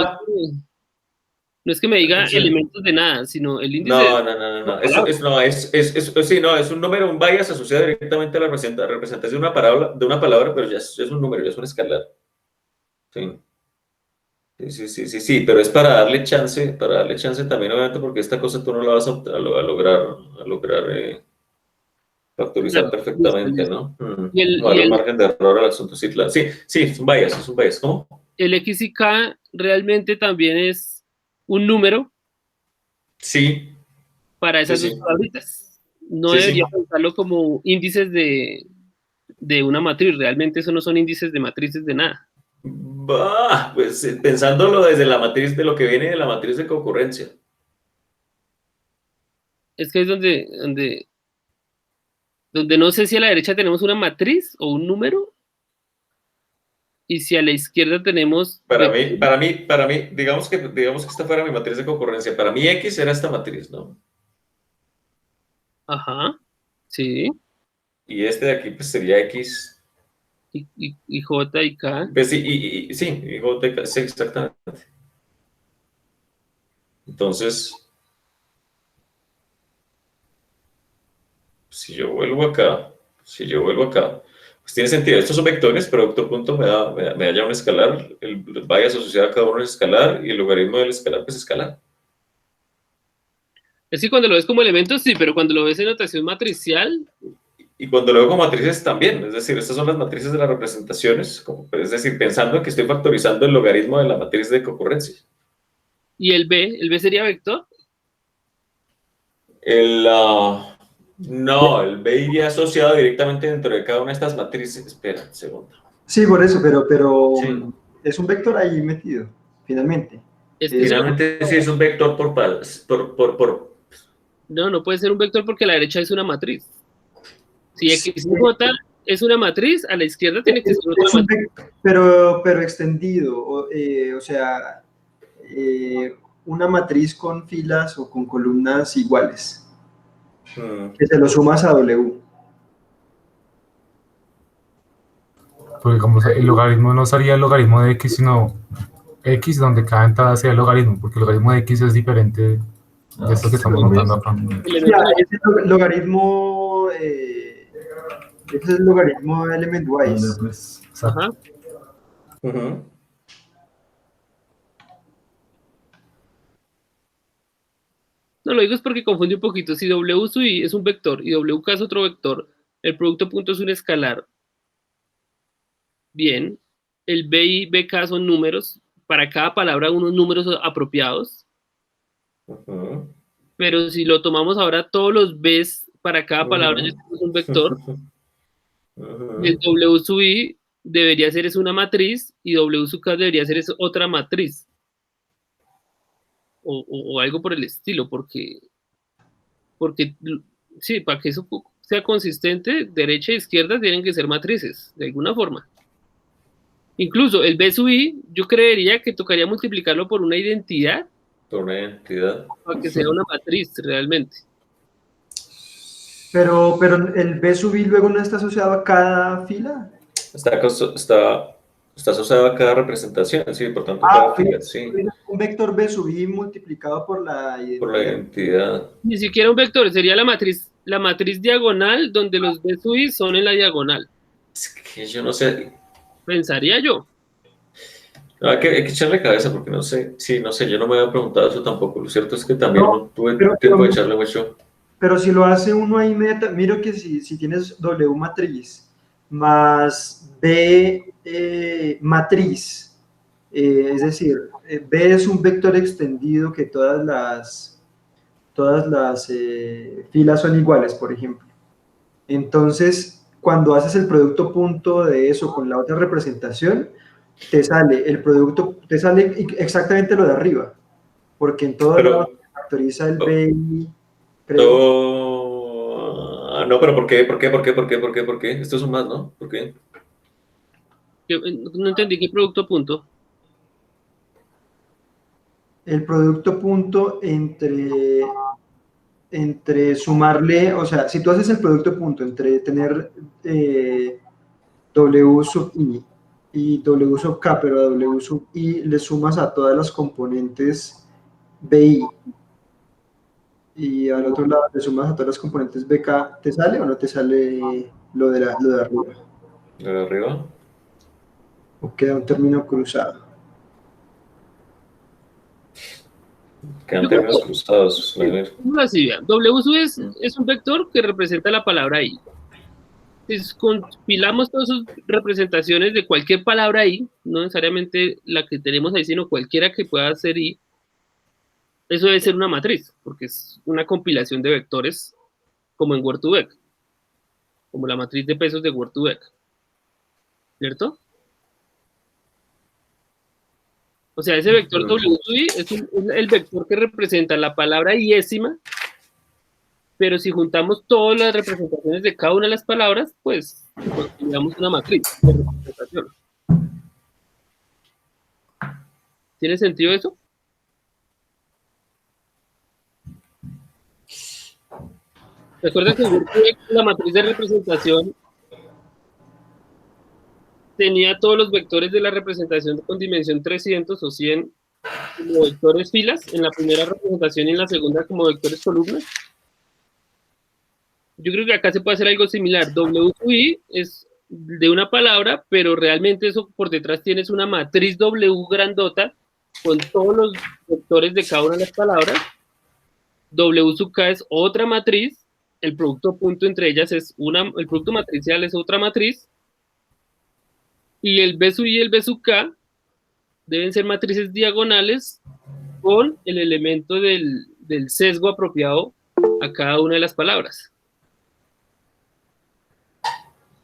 no es que me diga elementos de nada, sino el índice... No. Es un número, un bias asociado directamente a la representación de una palabra, pero ya es un número, ya es un escalar. Sí, pero es para darle chance también, obviamente, porque esta cosa tú no la vas a lograr factorizar perfectamente, ¿no? No darle margen de error al asunto, sí, claro. Sí, es un bias, ¿cómo? El X y K realmente también es un número. Sí. Para esas dos palabritas. No debería pensarlo como índices de una matriz. Realmente eso no son índices de matrices de nada. Pues pensándolo desde la matriz de lo que viene de la matriz de concurrencia. Es que es donde no sé si a la derecha tenemos una matriz o un número y si a la izquierda tenemos... Para mí, digamos que esta fuera mi matriz de concurrencia. Para mí X era esta matriz, ¿no? Ajá, sí. Y este de aquí pues sería X... Y J y K. Pues sí, y J y K, sí, exactamente. Entonces, si yo vuelvo acá, pues tiene sentido. Estos son vectores, producto punto me da ya un escalar, el bias asociado a cada uno es escalar, y el logaritmo del escalar pues es escalar. Es que cuando lo ves como elementos, sí, pero cuando lo ves en notación matricial... Y cuando lo veo como matrices también, es decir, estas son las matrices de las representaciones, es decir, pensando que estoy factorizando el logaritmo de la matriz de concurrencia. ¿Y el B sería vector? No, el B iría asociado directamente dentro de cada una de estas matrices. Espera un segundo. Sí, por eso, pero Sí. Es un vector ahí metido, finalmente. Finalmente sí es un vector No puede ser un vector porque la derecha es una matriz. Si X y J es una matriz, a la izquierda tiene que ser otra Es un matriz. pero extendido, o sea, una matriz con filas o con columnas iguales, que se lo sumas a W. Porque como el logaritmo no sería el logaritmo de x, sino x donde cada entrada sea el logaritmo, porque el logaritmo de x es diferente de esto que estamos notando acá. Ese logaritmo, ese es el logaritmo element-wise. Pues, Ajá. No, lo digo es porque confunde un poquito. Si W sub I es un vector y WK es otro vector, el producto punto es un escalar. Bien. El B y BK son números. Para cada palabra unos números apropiados. Pero si lo tomamos ahora, todos los Bs para cada palabra ya tenemos un vector. Y el W sub I debería ser es una matriz y W sub K debería ser es otra matriz. O algo por el estilo, porque sí, para que eso sea consistente, derecha e izquierda tienen que ser matrices, de alguna forma. Incluso el B sub I, yo creería que tocaría multiplicarlo por una identidad. Por una identidad. Para que sea una matriz, realmente. Pero el B sub I luego no está asociado a cada fila. Está asociado a cada representación, sí, por tanto, cada fila, sí. Un vector B sub I multiplicado por la identidad. Por la identidad. Ni siquiera un vector, sería la matriz diagonal donde los B sub I son en la diagonal. Es que yo no sé. Pensaría yo. No, hay que echarle cabeza porque no sé. Sí, no sé, yo no me había preguntado eso tampoco. Lo cierto es que también no tuve tiempo de echarle mucho. Pero si lo hace uno ahí, miro que si tienes W matriz más B matriz, es decir, B es un vector extendido que todas las filas son iguales, por ejemplo. Entonces, cuando haces el producto punto de eso con la otra representación, te sale exactamente lo de arriba, porque en todos lados se factoriza el B y... No, pero ¿por qué? Esto es un más, ¿no? ¿Por qué? No entendí qué producto punto. El producto punto entre sumarle, o sea, si tú haces el producto punto entre tener W sub I y W sub K, pero a W sub I le sumas a todas las componentes BI y al otro lado le sumas a todas las componentes BK, ¿te sale o no te sale lo de arriba? ¿Lo de arriba? ¿O queda un término cruzado? Quedan términos cruzados. Así, vean. W sub es un vector que representa la palabra I. Entonces, compilamos todas sus representaciones de cualquier palabra I, no necesariamente la que tenemos ahí, sino cualquiera que pueda ser I. Eso debe ser una matriz, porque es una compilación de vectores como en Word2Vec, como la matriz de pesos de Word2Vec. ¿Cierto? O sea, ese vector W sub I es el vector que representa la palabra iésima, pero si juntamos todas las representaciones de cada una de las palabras, pues construyamos una matriz de representación. ¿Tiene sentido eso? Recuerden que la matriz de representación tenía todos los vectores de la representación con dimensión 300 o 100 como vectores filas, en la primera representación y en la segunda como vectores columnas. Yo creo que acá se puede hacer algo similar. W sub I es de una palabra, pero realmente eso por detrás tienes una matriz W grandota con todos los vectores de cada una de las palabras. W sub K es otra matriz. El producto punto entre ellas es el producto matricial es otra matriz. Y el B sub I y el B sub K deben ser matrices diagonales con el elemento del sesgo apropiado a cada una de las palabras.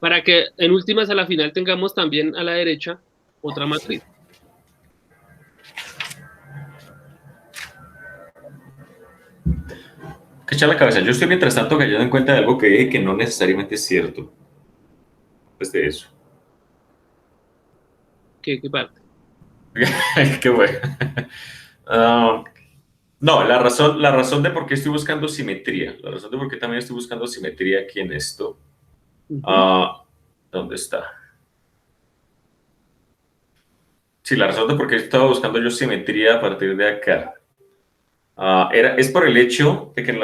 Para que en últimas a la final tengamos también a la derecha otra matriz. Que echar la cabeza. Yo estoy mientras tanto cayendo en cuenta de algo que dije que no necesariamente es cierto. antes de eso. ¿Qué parte? Qué bueno. No, la razón de por qué estoy buscando simetría, la razón de por qué también estoy buscando simetría aquí en esto, ¿dónde está? Sí, la razón de por qué estaba buscando yo simetría a partir de acá, es por el hecho de que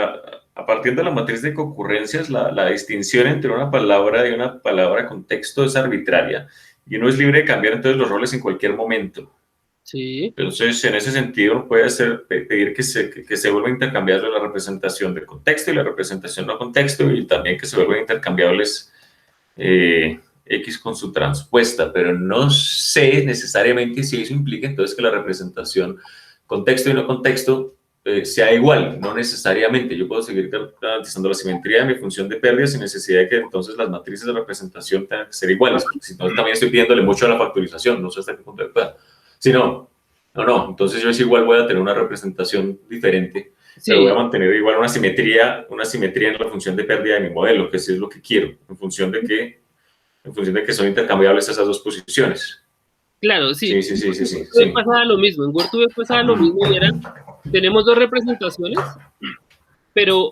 a partir de la matriz de concurrencias, la distinción entre una palabra y una palabra contexto es arbitraria, y uno es libre de cambiar entonces los roles en cualquier momento. Sí. Entonces, en ese sentido, uno puede pedir que se vuelva intercambiable la representación de contexto y la representación no contexto, y también que se vuelvan intercambiables X con su transpuesta, pero no sé necesariamente si eso implica entonces que la representación contexto y no contexto sea igual, no necesariamente. Yo puedo seguir garantizando la simetría de mi función de pérdida sin necesidad de que entonces las matrices de representación tengan que ser iguales, porque si no también estoy pidiéndole mucho a la factorización, no sé hasta qué punto de pueda. Si no, entonces yo es igual voy a tener una representación diferente, Sí. pero voy a mantener igual una simetría en la función de pérdida de mi modelo, que sí es lo que quiero, en función de que son intercambiables esas dos posiciones. Claro, sí. Sí. Pasaba lo mismo, en WordTube pasaba lo mismo y tenemos dos representaciones, pero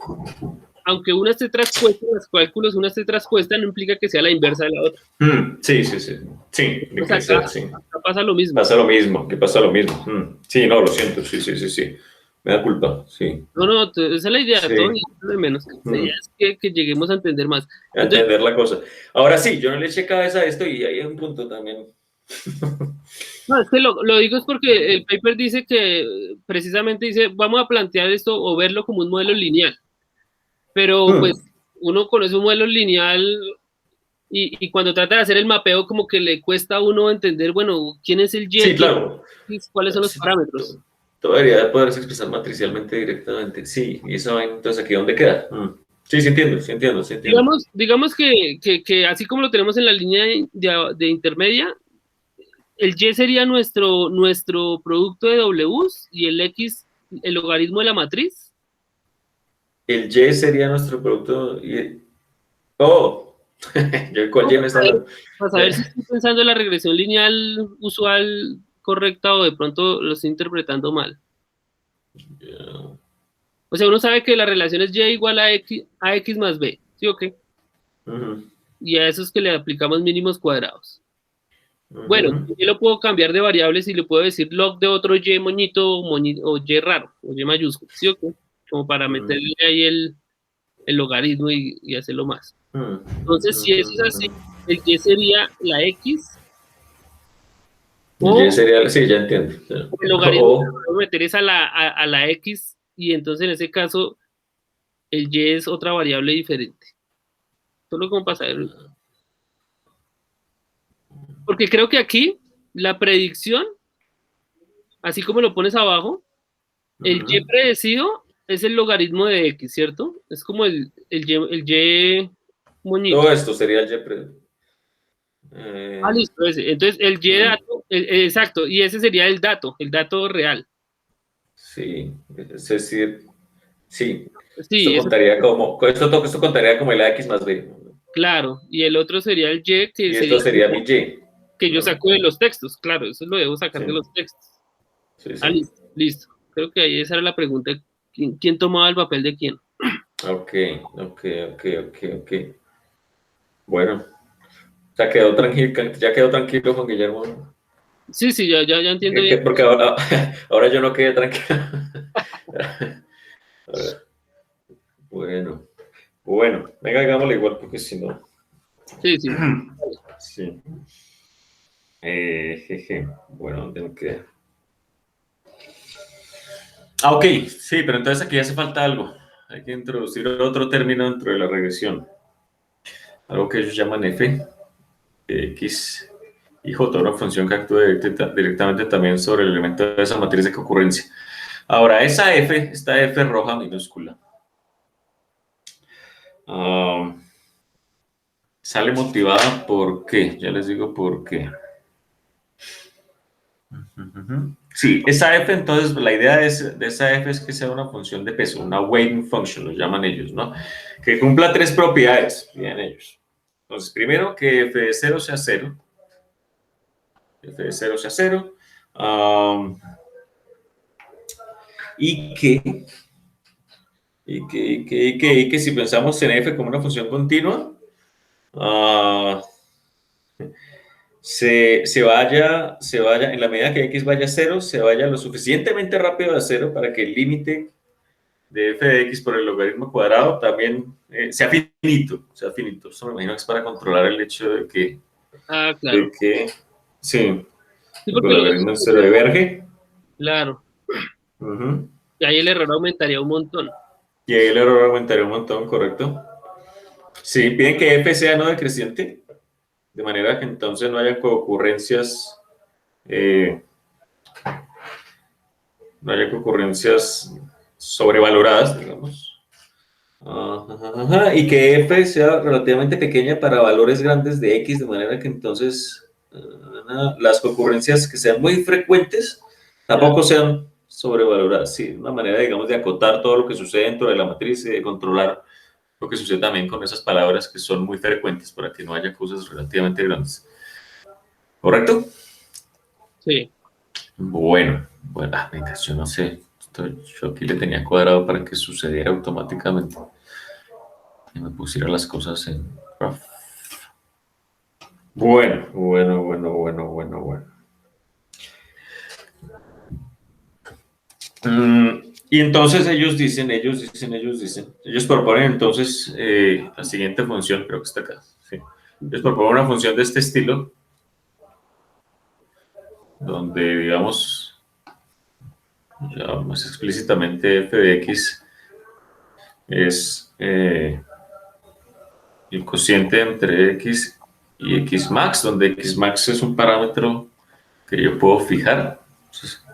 aunque una esté traspuesta, en los cálculos una esté traspuesta, no implica que sea la inversa de la otra. Sí. Pues acá pasa lo mismo. Pasa lo mismo. Sí, no, lo siento, sí. Me da culpa, sí. No, esa es la idea, sí. todo de menos. La idea es que lleguemos a entender más. A entender la cosa. Ahora sí, yo no le eché cabeza a esto y hay un punto también. No, es que lo digo es porque el paper dice que precisamente dice, vamos a plantear esto o verlo como un modelo lineal. Pero pues uno conoce un modelo lineal y cuando trata de hacer el mapeo como que le cuesta a uno entender, bueno, quién es el Y, sí, claro. cuáles son los parámetros. Todo debería poderse expresar matricialmente directamente. Sí, y eso entonces aquí ¿dónde queda? Sí, entiendo. Digamos que así como lo tenemos en la línea de intermedia, el Y sería nuestro producto de Ws y el X el logaritmo de la matriz. El Y sería nuestro producto y... ¿Yo cuál Y me está hablando? Para saber si estoy pensando en la regresión lineal usual correcta o de pronto lo estoy interpretando mal. Yeah. O sea, uno sabe que la relación es Y igual a X más B, ¿sí o qué? Y a eso es que le aplicamos mínimos cuadrados. Bueno, yo lo puedo cambiar de variables y le puedo decir log de otro Y moñito o Y raro, o Y mayúsculo, ¿sí o qué? Como para meterle ahí el logaritmo y hacerlo más. Entonces, si eso es así, el Y sería la X. Y sería, sí, ya entiendo. El logaritmo que puedo meter es a la X y entonces en ese caso el Y es otra variable diferente. Solo como para saber. Porque creo que aquí la predicción, así como lo pones abajo, el Y predecido es el logaritmo de X, ¿cierto? Es como el Y moñito. Todo esto sería el Y predecido. Listo, ese. Entonces el Y dato, exacto, y ese sería el dato real. Sí, es decir, sí. Sí, esto contaría como el X más B. Claro, y el otro sería el Y, que esto sería mi Y. Que yo saco de los textos, claro, eso lo debo sacar de los textos. Sí. Listo. Creo que ahí esa era la pregunta. ¿Quién tomaba el papel de quién? Ok. Bueno, ya quedó tranquilo Juan Guillermo. Sí, ya entiendo. Porque ahora yo no quedé tranquilo. Bueno, venga, hagámoslo igual, porque si no... Sí. Bueno, ¿dónde me quedé? Ok, sí, pero entonces aquí hace falta algo. Hay que introducir otro término dentro de la regresión. Algo que ellos llaman f, x y j, una función que actúa directamente también sobre el elemento de esa matriz de concurrencia. Ahora, esta f roja minúscula, sale motivada por qué. Ya les digo por qué. Sí, esa f, entonces, la idea de esa f es que sea una función de peso, una weighting function, lo llaman ellos, ¿no? Que cumpla tres propiedades, bien ellos. Entonces, primero que f de 0 sea 0. F de 0 sea 0. Y que si pensamos en f como una función continua, se vaya, en la medida que x vaya a 0, se vaya lo suficientemente rápido a 0 para que el límite de f de x por el logaritmo cuadrado también sea finito. Eso me imagino que es para controlar el hecho de que, Claro. Sí, Sí, el porque logaritmo se diverge. Claro. Uh-huh. Y ahí el error aumentaría un montón. Y ahí el error aumentaría un montón, correcto. Sí, piden que f sea no decreciente, de manera que entonces no haya coocurrencias, sobrevaloradas, digamos. Y que f sea relativamente pequeña para valores grandes de x, de manera que entonces las concurrencias que sean muy frecuentes tampoco sean sobrevaloradas. Sí, una manera, digamos, de acotar todo lo que sucede dentro de la matriz y de controlar lo que sucede también con esas palabras que son muy frecuentes para que no haya cosas relativamente grandes. ¿Correcto? Sí. Bueno, venga, yo no sé. Yo aquí le tenía cuadrado para que sucediera automáticamente. Y me pusiera las cosas en graph. Bueno. Y entonces ellos proponen entonces la siguiente función, creo que está acá. Sí. Ellos proponen una función de este estilo, donde, digamos, ya más explícitamente f de x es el cociente entre x y x max, donde x max es un parámetro que yo puedo fijar. Entonces,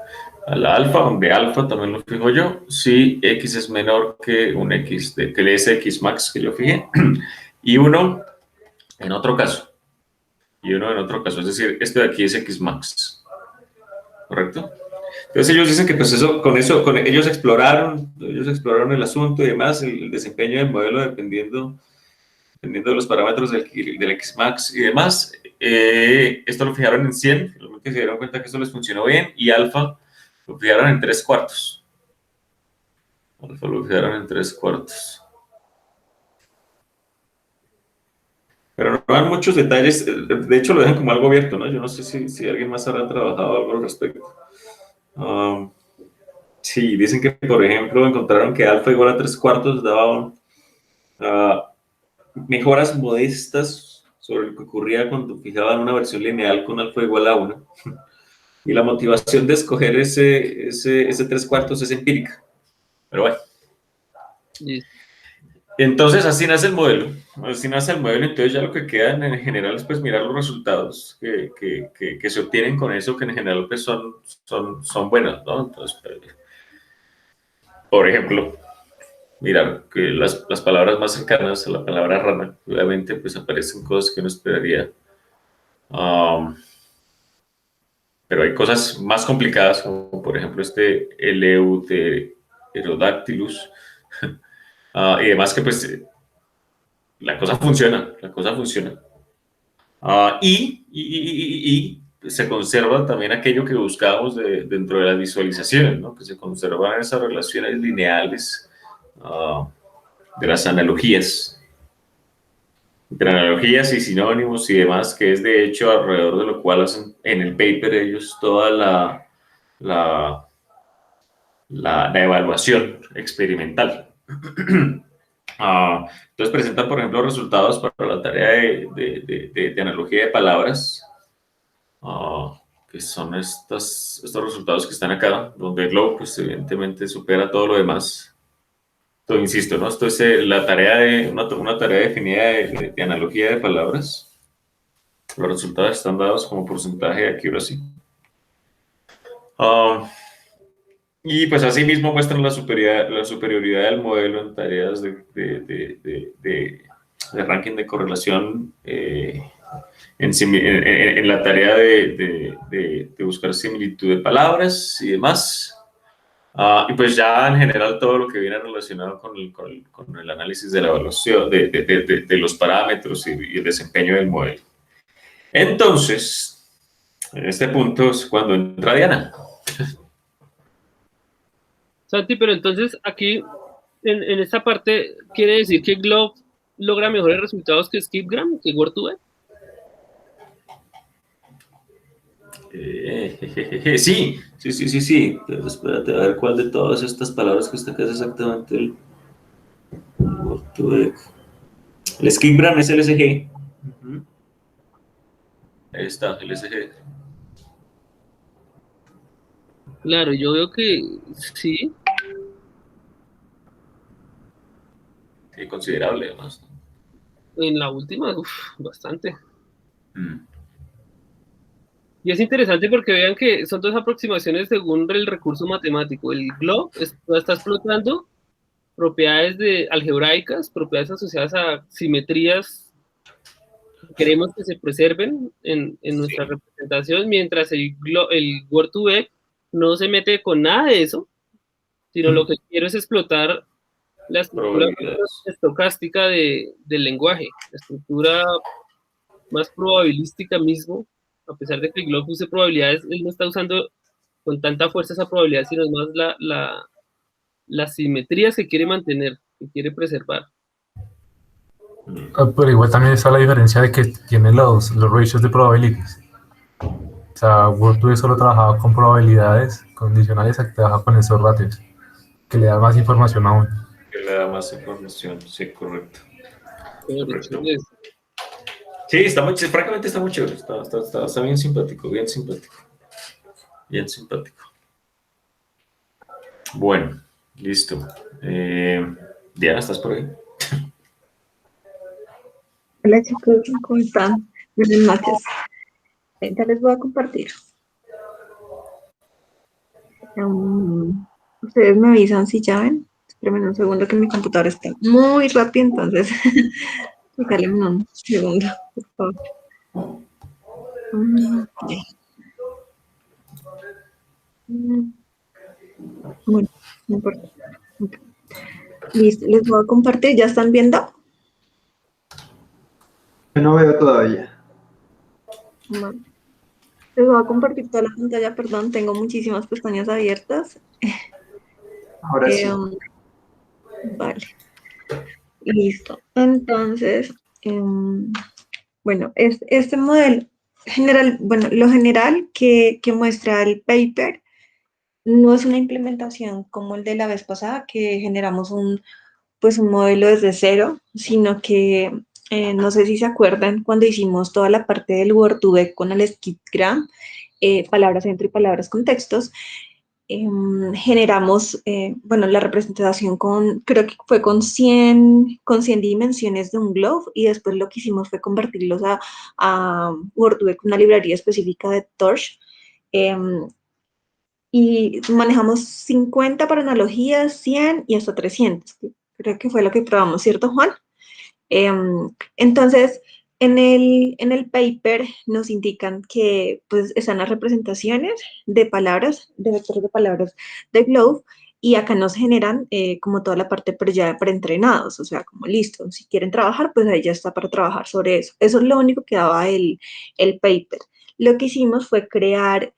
a la alfa, donde alfa también lo fijo yo, si x es menor que un x, que ese x max que yo fijé, y uno en otro caso, es decir, este de aquí es x max, ¿correcto? Entonces ellos dicen que pues ellos exploraron el asunto y demás, el desempeño del modelo dependiendo de los parámetros del x max y demás. Esto lo fijaron en 100, finalmente se dieron cuenta que esto les funcionó bien, y alfa lo fijaron en 3/4. Alfa lo fijaron en 3/4. Pero no dan muchos detalles, de hecho lo dejan como algo abierto, ¿no? Yo no sé si alguien más habrá trabajado algo al respecto. Sí, dicen que, por ejemplo, encontraron que alfa igual a 3/4 daban mejoras modestas sobre lo que ocurría cuando fijaban una versión lineal con alfa igual a 1. Y la motivación de escoger ese 3/4 es empírica. Pero bueno. Listo. Entonces, así nace el modelo. Entonces ya lo que queda en general es pues mirar los resultados que se obtienen con eso, que en general pues son buenos, ¿no? Entonces, por ejemplo, mirar que las palabras más cercanas a la palabra rana, obviamente pues aparecen cosas que uno esperaría. Pero hay cosas más complicadas, como por ejemplo este Eleutherodactylus, y demás, que pues la cosa funciona. Y se conserva también aquello que buscábamos dentro de las visualizaciones, ¿no? Que se conservan esas relaciones lineales de las analogías. Entre analogías y sinónimos y demás, que es de hecho alrededor de lo cual hacen en el paper ellos toda la evaluación experimental. Entonces presentan, por ejemplo, resultados para la tarea de analogía de palabras, que son estos resultados que están acá, donde Glow, pues evidentemente supera todo lo demás. Entonces, insisto, ¿no? Esto es la tarea una tarea definida de analogía de palabras. Los resultados están dados como porcentaje de accuracy. Y pues así mismo muestran la superioridad del modelo en tareas de ranking de correlación, en la tarea de buscar similitud de palabras y demás. Y pues ya en general todo lo que viene relacionado con el análisis de la evaluación de los parámetros y el desempeño del modelo. Entonces, en este punto es cuando entra Diana. Santi, pero entonces aquí, en esta parte, ¿quiere decir que Glove logra mejores resultados que Skipgram, que Word2Vec? Sí, sí. Pero espérate a ver cuál de todas estas palabras que está acá es exactamente el Word2Vec. El Skipgram es el SG. Ahí está, el SG. Claro, yo veo que sí. Sí, considerable además. En la última, bastante. Mm. Y es interesante porque vean que son dos aproximaciones según el recurso matemático. El GLOB está explotando propiedades algebraicas, propiedades asociadas a simetrías que queremos que se preserven en nuestra representación, mientras el Word2Vec no se mete con nada de eso, sino lo que quiero es explotar la estructura estocástica del lenguaje, la estructura más probabilística mismo, a pesar de que el Glob use probabilidades, él no está usando con tanta fuerza esa probabilidad, sino es más las simetrías que quiere mantener, que quiere preservar. Pero igual también está la diferencia de que tiene los ratios de probabilities. O sea, Word2Vec solo trabajaba con probabilidades condicionales, que trabaja con esos ratios, que le da más información aún. Que le da más información, sí, correcto. Correcto. Sí, francamente está muy chévere, está bien simpático, bien simpático. Bien simpático. Bueno, listo. Diana, ¿estás por ahí? Hola chicos, ¿cómo están? Buenas noches. Ya les voy a compartir. Ustedes me avisan si ya ven. Espérenme un segundo que mi computadora está muy rápido, entonces regálenme un segundo, por favor. Bueno, no importa. Okay. Listo, les voy a compartir. ¿Ya están viendo? Yo no veo todavía. Bueno, les voy a compartir toda la pantalla, perdón, tengo muchísimas pestañas abiertas. Ahora sí. Vale. Listo. Entonces, bueno, este modelo general, bueno, lo general que muestra el paper no es una implementación como el de la vez pasada, que generamos un modelo desde cero, sino que no sé si se acuerdan cuando hicimos toda la parte del Word2Vec con el skipgram, palabras dentro y palabras con textos, generamos, la representación creo que fue con 100 dimensiones de un globe, y después lo que hicimos fue convertirlos a Word2Vec, una librería específica de Torch, y manejamos 50 para analogías, 100 y hasta 300. Creo que fue lo que probamos, ¿cierto, Juan? Entonces, en el paper nos indican que pues están las representaciones de palabras, de vectores de palabras de Globe, y acá nos generan como toda la parte pero ya preentrenados, o sea, como listo, si quieren trabajar, pues ahí ya está para trabajar sobre eso. Eso es lo único que daba el paper. Lo que hicimos fue crear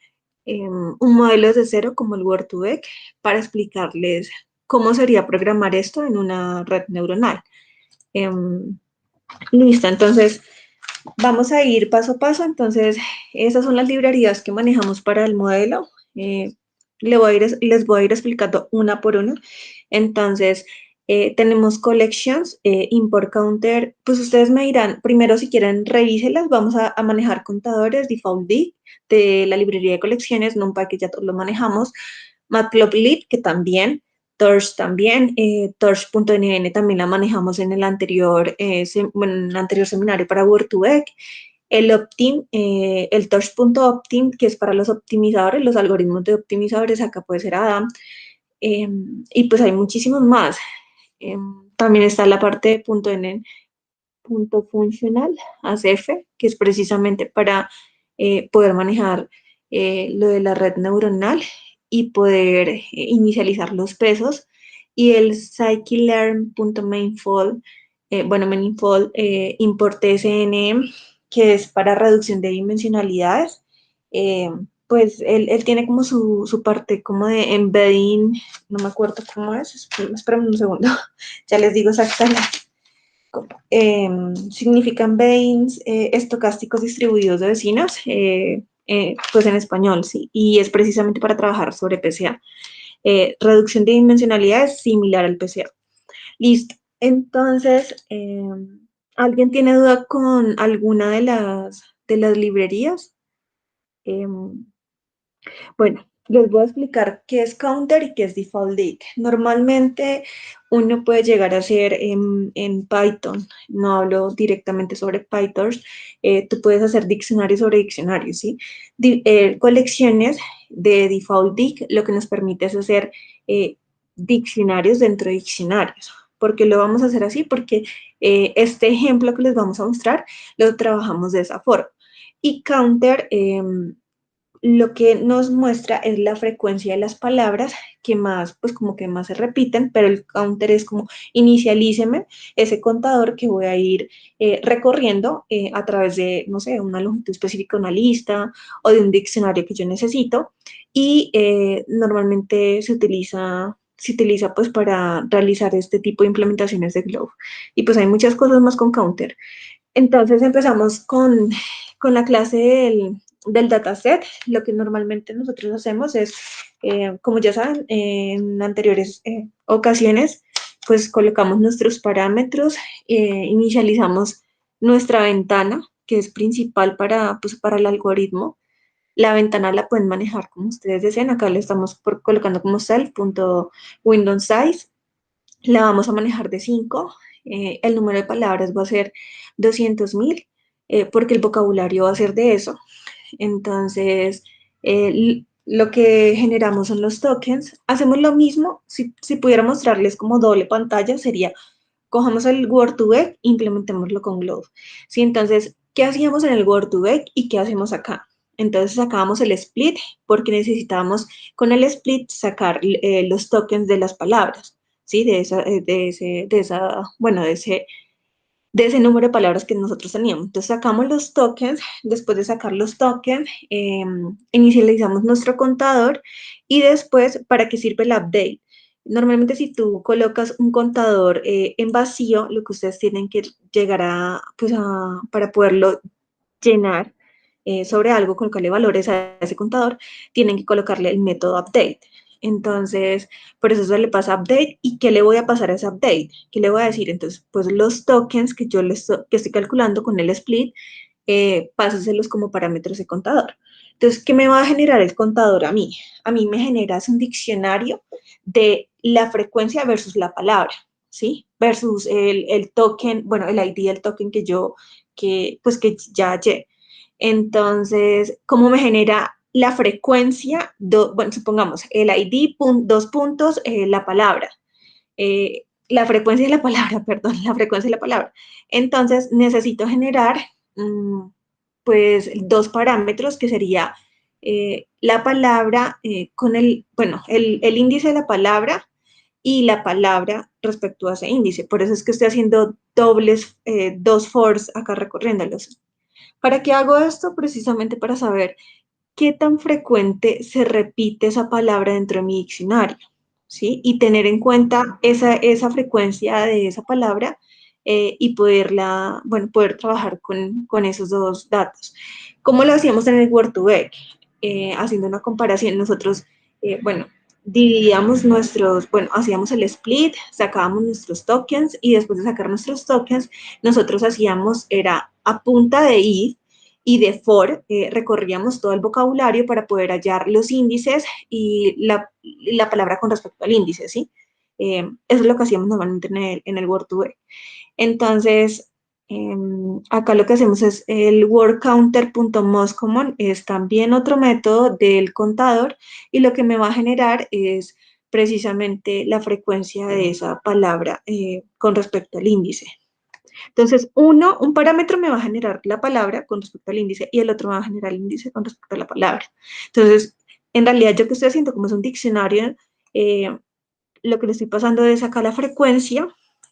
un modelo desde cero como el Word2Vec para explicarles cómo sería programar esto en una red neuronal. Listo, entonces vamos a ir paso a paso. Entonces, esas son las librerías que manejamos para el modelo. Les voy a ir explicando una por una. Entonces, tenemos collections, import counter. Pues ustedes me dirán, primero si quieren revíselas, vamos a manejar contadores, default de la librería de colecciones, NumPy que ya todos lo manejamos, matplotlib que también, Torch también, Torch.nn también la manejamos en el anterior, en el anterior seminario para Word2Vec, el Optim, el Torch.optim, que es para los optimizadores, los algoritmos de optimizadores, acá puede ser Adam, y pues hay muchísimos más. También está la parte de .nn, .functional, ACF, que es precisamente para poder manejar lo de la red neuronal. y poder inicializar los pesos. Y el scikit-learn.manifold, manifold import SN, que es para reducción de dimensionalidades. Pues él tiene como su parte como de embedding, no me acuerdo cómo es, espérame un segundo, ya les digo exactamente. Significa embeddings estocásticos distribuidos de vecinos, pues en español, sí, y es precisamente para trabajar sobre PCA. Reducción de dimensionalidad es similar al PCA. Listo. Entonces, ¿alguien tiene duda con alguna de las librerías? Bueno, les voy a explicar qué es counter y qué es default dig. Normalmente uno puede llegar a hacer en Python, no hablo directamente sobre PyTorch, tú puedes hacer diccionarios sobre diccionarios, ¿sí? Colecciones de default dig lo que nos permite es hacer diccionarios dentro de diccionarios. ¿Por qué lo vamos a hacer así? Porque este ejemplo que les vamos a mostrar lo trabajamos de esa forma. Y counter lo que nos muestra es la frecuencia de las palabras que más, pues como que más se repiten, pero el counter es como inicialíceme ese contador que voy a ir recorriendo a través de, no sé, una longitud específica, una lista o de un diccionario que yo necesito y normalmente se utiliza pues para realizar este tipo de implementaciones de Globe. Y pues hay muchas cosas más con counter. Entonces empezamos con la clase del dataset. Lo que normalmente nosotros hacemos es, como ya saben, en anteriores ocasiones, pues colocamos nuestros parámetros, inicializamos nuestra ventana, que es principal pues, para el algoritmo. La ventana la pueden manejar como ustedes deseen. Acá le estamos colocando como self.windowsize. La vamos a manejar de 5. El número de palabras va a ser 200.000, porque el vocabulario va a ser de eso. Entonces, lo que generamos son los tokens. Hacemos lo mismo, si pudiera mostrarles como doble pantalla, sería, cojamos el Word2Vec e implementémoslo con Globe. ¿Sí? Entonces, ¿qué hacíamos en el Word2Vec y qué hacemos acá? Entonces sacábamos el split porque necesitábamos con el split sacar los tokens de las palabras, ¿sí? De ese número de palabras que nosotros teníamos. Entonces sacamos los tokens, después de sacar los tokens, inicializamos nuestro contador y después, ¿para qué sirve el update? Normalmente si tú colocas un contador en vacío, lo que ustedes tienen que llegar para poderlo llenar sobre algo, colocarle valores a ese contador, tienen que colocarle el método update. Entonces, por eso le pasa update. ¿Y qué le voy a pasar a ese update? ¿Qué le voy a decir? Entonces, pues los tokens que yo que estoy calculando con el split, pásaselos como parámetros de contador. Entonces, ¿qué me va a generar el contador a mí? A mí me genera un diccionario de la frecuencia versus la palabra, ¿sí? Versus el token, bueno, el ID del token que ya hallé. Entonces, ¿cómo me genera la frecuencia? Bueno, supongamos el ID, dos puntos, la palabra. La frecuencia de la palabra, perdón, la frecuencia de la palabra. Entonces, necesito generar, pues, dos parámetros que sería la palabra con el índice de la palabra y la palabra respecto a ese índice. Por eso es que estoy haciendo dos fors acá recorriéndolos. ¿Para qué hago esto? Precisamente para saber qué tan frecuente se repite esa palabra dentro de mi diccionario, ¿sí? Y tener en cuenta esa frecuencia de esa palabra y poder trabajar con esos dos datos. ¿Cómo lo hacíamos en el Word2Vec? Haciendo una comparación, nosotros, dividíamos hacíamos el split, sacábamos nuestros tokens y después de sacar nuestros tokens, nosotros era a punta de id y de for, recorríamos todo el vocabulario para poder hallar los índices y la palabra con respecto al índice, ¿sí? Eso es lo que hacíamos normalmente en el Word2Vec. Entonces, acá lo que hacemos es el wordcounter.moscommon, es también otro método del contador y lo que me va a generar es precisamente la frecuencia de esa palabra con respecto al índice. Entonces, un parámetro me va a generar la palabra con respecto al índice y el otro me va a generar el índice con respecto a la palabra. Entonces, en realidad yo que estoy haciendo, como es un diccionario, lo que le estoy pasando es acá la frecuencia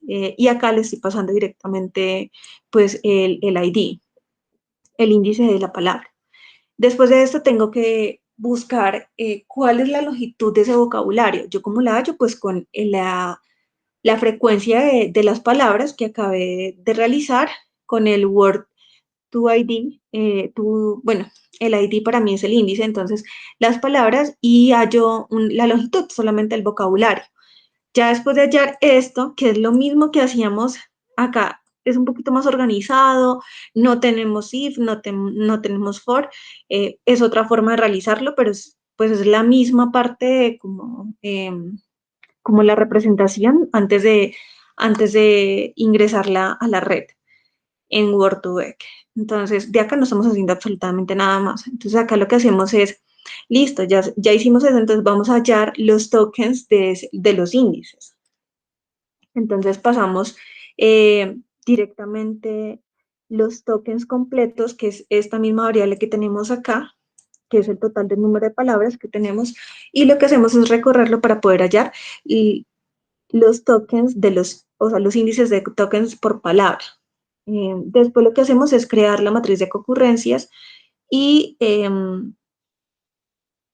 y acá le estoy pasando directamente pues el ID, el índice de la palabra. Después de esto tengo que buscar cuál es la longitud de ese vocabulario. ¿Yo cómo la hallo? Pues con la frecuencia de las palabras que acabé de realizar con el Word to ID, bueno, el ID para mí es el índice, entonces las palabras y hallo la longitud, solamente el vocabulario. Ya después de hallar esto, que es lo mismo que hacíamos acá, es un poquito más organizado, no tenemos if, no tenemos for, es otra forma de realizarlo, pero pues es la misma parte como la representación antes de ingresarla a la red en Word2Vec. Entonces, de acá no estamos haciendo absolutamente nada más. Entonces, acá lo que hacemos es, listo, ya hicimos eso, entonces vamos a hallar los tokens de los índices. Entonces, pasamos directamente los tokens completos, que es esta misma variable que tenemos acá, que es el total del número de palabras que tenemos, y lo que hacemos es recorrerlo para poder hallar los tokens o sea, los índices de tokens por palabra. Después lo que hacemos es crear la matriz de concurrencias y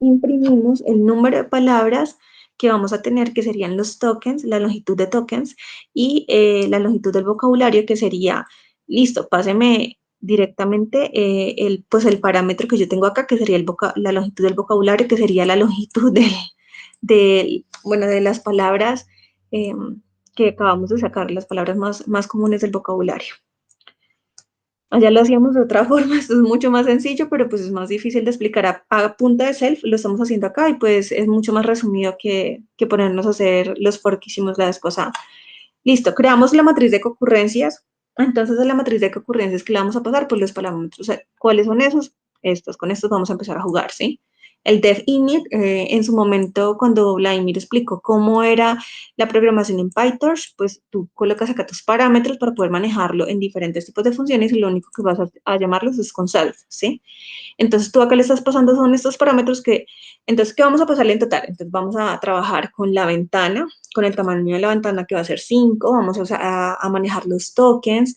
imprimimos el número de palabras que vamos a tener, que serían los tokens, la longitud de tokens y la longitud del vocabulario, que sería, listo, páseme directamente pues el parámetro que yo tengo acá, que sería la longitud del vocabulario, que sería la longitud bueno, de las palabras que acabamos de sacar, las palabras más comunes del vocabulario. Allá lo hacíamos de otra forma, esto es mucho más sencillo, pero pues es más difícil de explicar a punta de self, lo estamos haciendo acá y pues es mucho más resumido que ponernos a hacer los for que hicimos la vez pasada. Listo, creamos la matriz de concurrencias, entonces en la matriz de concurrencias que le vamos a pasar, pues los parámetros, o sea, ¿cuáles son esos? Estos, con estos vamos a empezar a jugar, ¿sí? El def init, en su momento, cuando Vladimir explicó cómo era la programación en PyTorch, pues tú colocas acá tus parámetros para poder manejarlo en diferentes tipos de funciones y lo único que vas a llamarlos es con self, ¿sí? Entonces tú acá le estás pasando son estos parámetros entonces, ¿qué vamos a pasarle en total? Entonces vamos a trabajar con la ventana, con el tamaño de la ventana que va a ser 5, vamos a manejar los tokens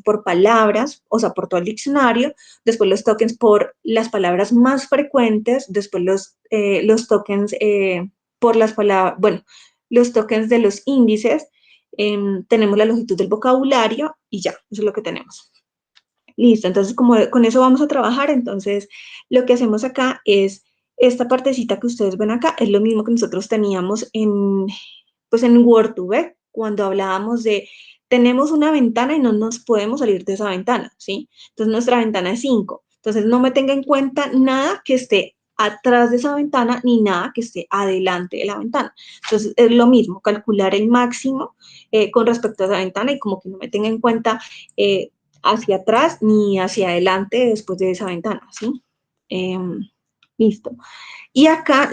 por palabras, o sea, por todo el diccionario, después los tokens por las palabras más frecuentes, después los tokens por las palabras, bueno, los tokens de los índices, tenemos la longitud del vocabulario y ya, eso es lo que tenemos. Listo, entonces como con eso vamos a trabajar, entonces lo que hacemos acá es, esta partecita que ustedes ven acá es lo mismo que nosotros teníamos pues en Word2Vec, cuando hablábamos de, tenemos una ventana y no nos podemos salir de esa ventana, ¿sí? Entonces nuestra ventana es 5, entonces no me tenga en cuenta nada que esté atrás de esa ventana ni nada que esté adelante de la ventana. Entonces es lo mismo, calcular el máximo con respecto a esa ventana y como que no me tenga en cuenta hacia atrás ni hacia adelante después de esa ventana, ¿sí? Listo. Y acá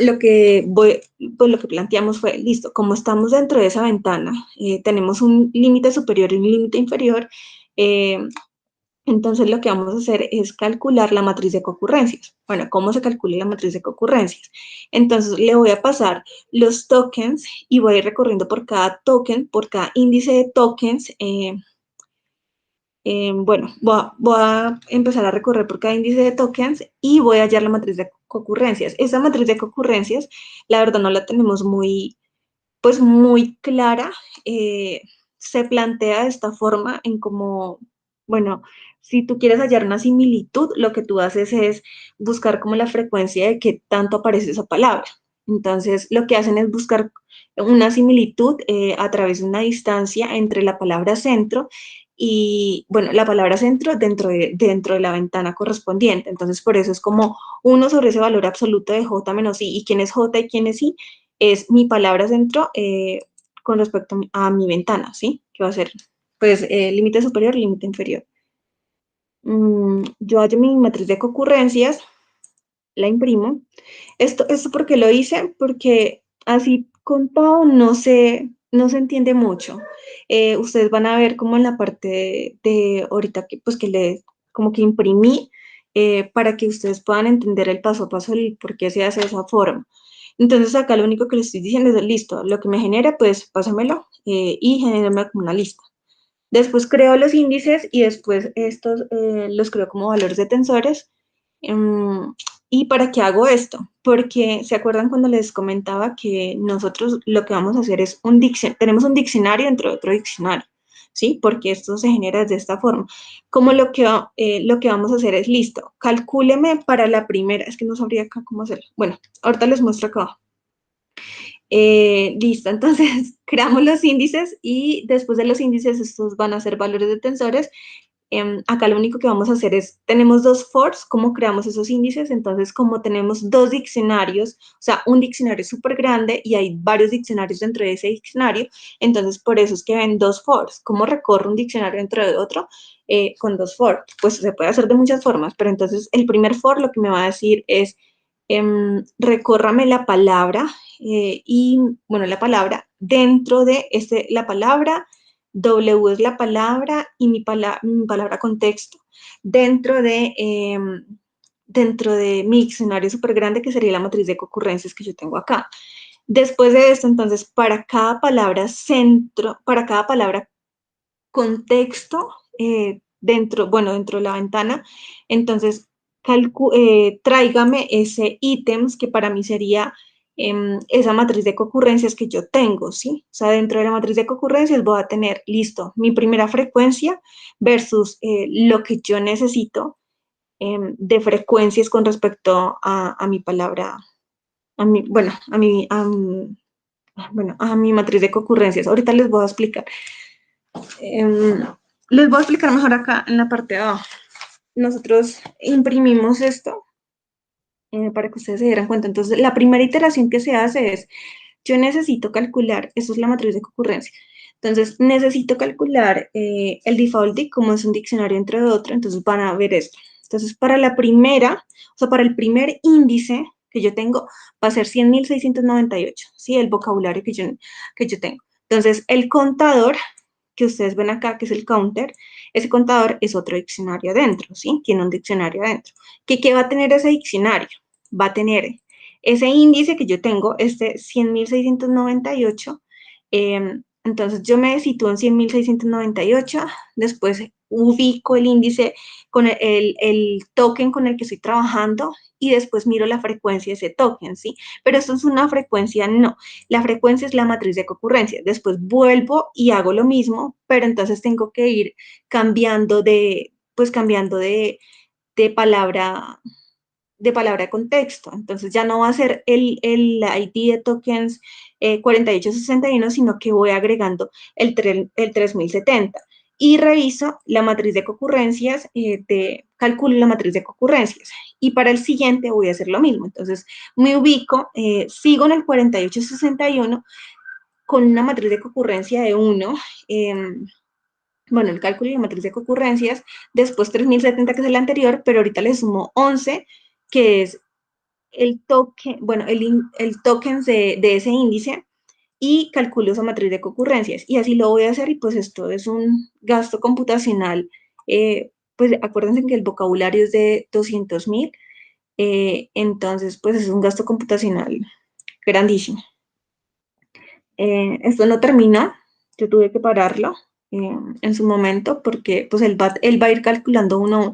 pues lo que planteamos fue, listo, como estamos dentro de esa ventana, tenemos un límite superior y un límite inferior, entonces lo que vamos a hacer es calcular la matriz de concurrencias. Bueno, ¿cómo se calcula la matriz de concurrencias? Entonces le voy a pasar los tokens y voy a ir recorriendo por cada token, por cada índice de tokens, bueno, voy a empezar a recorrer por cada índice de tokens y voy a hallar la matriz de concurrencias. Esa matriz de concurrencias, la verdad no la tenemos pues muy clara. Se plantea de esta forma en como, bueno, si tú quieres hallar una similitud, lo que tú haces es buscar como la frecuencia de que tanto aparece esa palabra. Entonces, lo que hacen es buscar una similitud a través de una distancia entre la palabra centro y, bueno, la palabra centro dentro de la ventana correspondiente. Entonces, por eso es como 1 sobre ese valor absoluto de j menos i. ¿Y quién es j y quién es i? Es mi palabra centro con respecto a mi ventana, ¿sí? Que va a ser, pues, límite superior, límite inferior. Yo hallo mi matriz de concurrencias, la imprimo. ¿Esto por qué lo hice? Porque así contado no se entiende mucho. Ustedes van a ver como en la parte de ahorita que, pues, como que imprimí, para que ustedes puedan entender el paso a paso del por qué se hace de esa forma. Entonces acá lo único que les estoy diciendo es, listo, lo que me genera, pues pásamelo y genérame como una lista. Después creo los índices y después estos los creo como valores de tensores. ¿Y para qué hago esto? Porque, ¿se acuerdan cuando les comentaba que nosotros lo que vamos a hacer es tenemos un diccionario dentro de otro diccionario, ¿sí? Porque esto se genera de esta forma. Como lo que vamos a hacer es, listo, calcúleme para la primera, es que no sabría acá cómo hacerlo. Bueno, ahorita les muestro acá abajo. Listo, entonces creamos los índices y después de los índices estos van a ser valores de tensores. Acá lo único que vamos a hacer es, tenemos dos fors, ¿cómo creamos esos índices? Entonces, como tenemos dos diccionarios, o sea, un diccionario súper grande y hay varios diccionarios dentro de ese diccionario, entonces por eso es que ven dos fors. ¿Cómo recorro un diccionario dentro de otro? Con dos for. Pues se puede hacer de muchas formas, pero entonces el primer for lo que me va a decir es, recórrame la palabra y, bueno, la palabra dentro de la palabra, W es la palabra y mi palabra contexto dentro de mi diccionario súper grande que sería la matriz de concurrencias que yo tengo acá. Después de esto, entonces, para cada palabra centro, para cada palabra contexto dentro de la ventana, entonces tráigame ese ítems que para mí sería esa matriz de concurrencias que yo tengo, ¿sí? O sea, dentro de la matriz de concurrencias voy a tener, listo, mi primera frecuencia versus lo que yo necesito de frecuencias con respecto a mi palabra, a mi matriz de concurrencias. Ahorita les voy a explicar. Les voy a explicar mejor acá en la parte de abajo. Nosotros imprimimos esto para que ustedes se dieran cuenta. Entonces, la primera iteración que se hace es, yo necesito calcular, eso es la matriz de concurrencia. Entonces, necesito calcular el default dict, como es un diccionario entre otro, entonces van a ver esto. Entonces, para la primera, o sea, para el primer índice que yo tengo, va a ser 100.698, ¿sí? El vocabulario que yo tengo. Entonces, el contador que ustedes ven acá, que es el counter, ese contador es otro diccionario adentro, ¿sí? Tiene un diccionario adentro. ¿Qué va a tener ese diccionario? Va a tener ese índice que yo tengo, este 100.698, entonces yo me sitúo en 100.698, después ubico el índice con el token con el que estoy trabajando y después miro la frecuencia de ese token, ¿sí? Pero esto es una frecuencia, no. La frecuencia es la matriz de concurrencia. Después vuelvo y hago lo mismo, pero entonces tengo que ir cambiando de palabra de contexto. Entonces ya no va a ser el ID de tokens 4861, sino que voy agregando el 3070. Y reviso la matriz de concurrencias, calculo la matriz de concurrencias. Y para el siguiente voy a hacer lo mismo. Entonces me ubico, sigo en el 4861 con una matriz de concurrencia de 1, bueno, el cálculo y la matriz de concurrencias, después 3070, que es el anterior, pero ahorita le sumo 11, que es el token, bueno, el token de ese índice, y calculo esa matriz de concurrencias. Y así lo voy a hacer, y pues esto es un gasto computacional. Pues acuérdense que el vocabulario es de 200.000, entonces pues es un gasto computacional grandísimo. Esto no termina, yo tuve que pararlo en su momento porque pues él va a ir calculando uno a uno.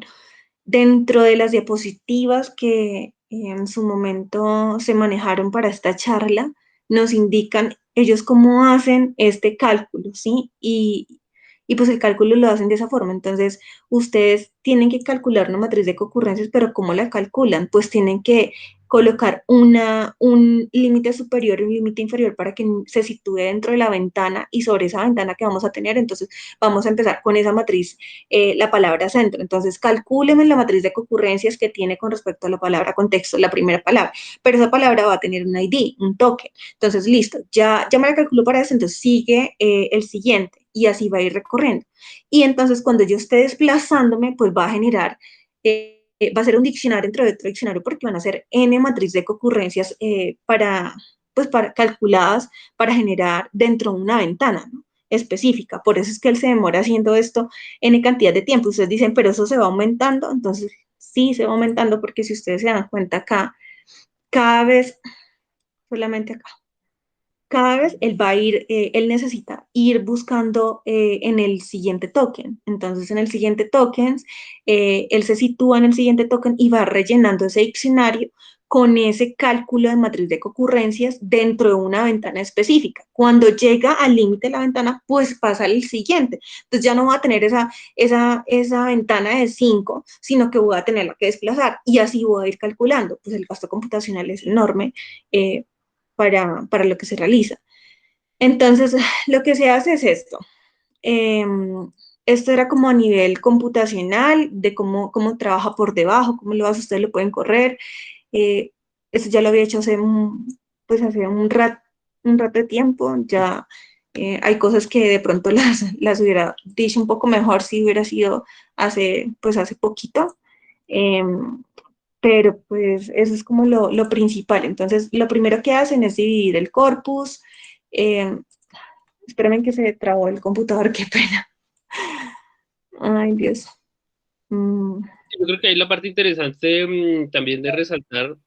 Dentro de las diapositivas que en su momento se manejaron para esta charla, nos indican ellos cómo hacen este cálculo, ¿sí? Y pues el cálculo lo hacen de esa forma. Entonces, ustedes tienen que calcular una matriz de concurrencias, pero ¿cómo la calculan? Pues tienen que colocar un límite superior y un límite inferior para que se sitúe dentro de la ventana, y sobre esa ventana que vamos a tener, entonces vamos a empezar con esa matriz, la palabra centro. Entonces, calcúleme la matriz de concurrencias que tiene con respecto a la palabra contexto, la primera palabra, pero esa palabra va a tener un ID, un token. Entonces, listo, ya me la calculo para eso, entonces sigue el siguiente, y así va a ir recorriendo. Y entonces, cuando yo esté desplazándome, pues va a generar, va a ser un diccionario dentro de otro diccionario, porque van a ser n matriz de concurrencias para calculadas para generar dentro de una ventana, ¿no? Específica. Por eso es que él se demora haciendo esto n cantidad de tiempo. Ustedes dicen, pero eso se va aumentando. Entonces, sí se va aumentando porque si ustedes se dan cuenta acá, cada vez, solamente acá, cada vez él va a ir, él necesita ir buscando en el siguiente token. Entonces, en el siguiente token, él se sitúa en el siguiente token y va rellenando ese diccionario con ese cálculo de matriz de concurrencias dentro de una ventana específica. Cuando llega al límite de la ventana, pues pasa al siguiente. Entonces ya no va a tener esa ventana de 5, sino que voy a tenerla que desplazar y así voy a ir calculando. Pues el gasto computacional es enorme. Para lo que se realiza. Entonces, lo que se hace es esto. Eh, Esto era como a nivel computacional, de cómo trabaja por debajo, cómo lo hace, ustedes lo pueden correr. Eso ya lo había hecho pues hace un rato de tiempo, ya hay cosas que de pronto las hubiera dicho un poco mejor si hubiera sido pues hace poquito. Eh, pero pues eso es como lo principal. Entonces, lo primero que hacen es dividir el corpus. Eh, Espérenme que se trabó el computador, qué pena. Ay, Dios. Mm, Yo creo que ahí la parte interesante también de resaltar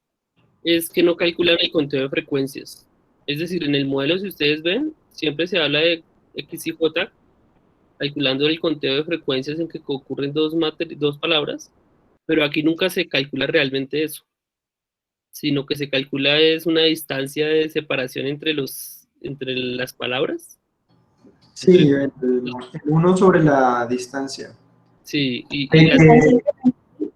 es que no calculan el conteo de frecuencias. Es decir, en el modelo, si ustedes ven, siempre se habla de X y J, calculando el conteo de frecuencias en que ocurren dos palabras, pero aquí nunca se calcula realmente eso, sino que se calcula es una distancia de separación entre las palabras. Sí, Entre, el uno sobre la distancia. sí, Eh,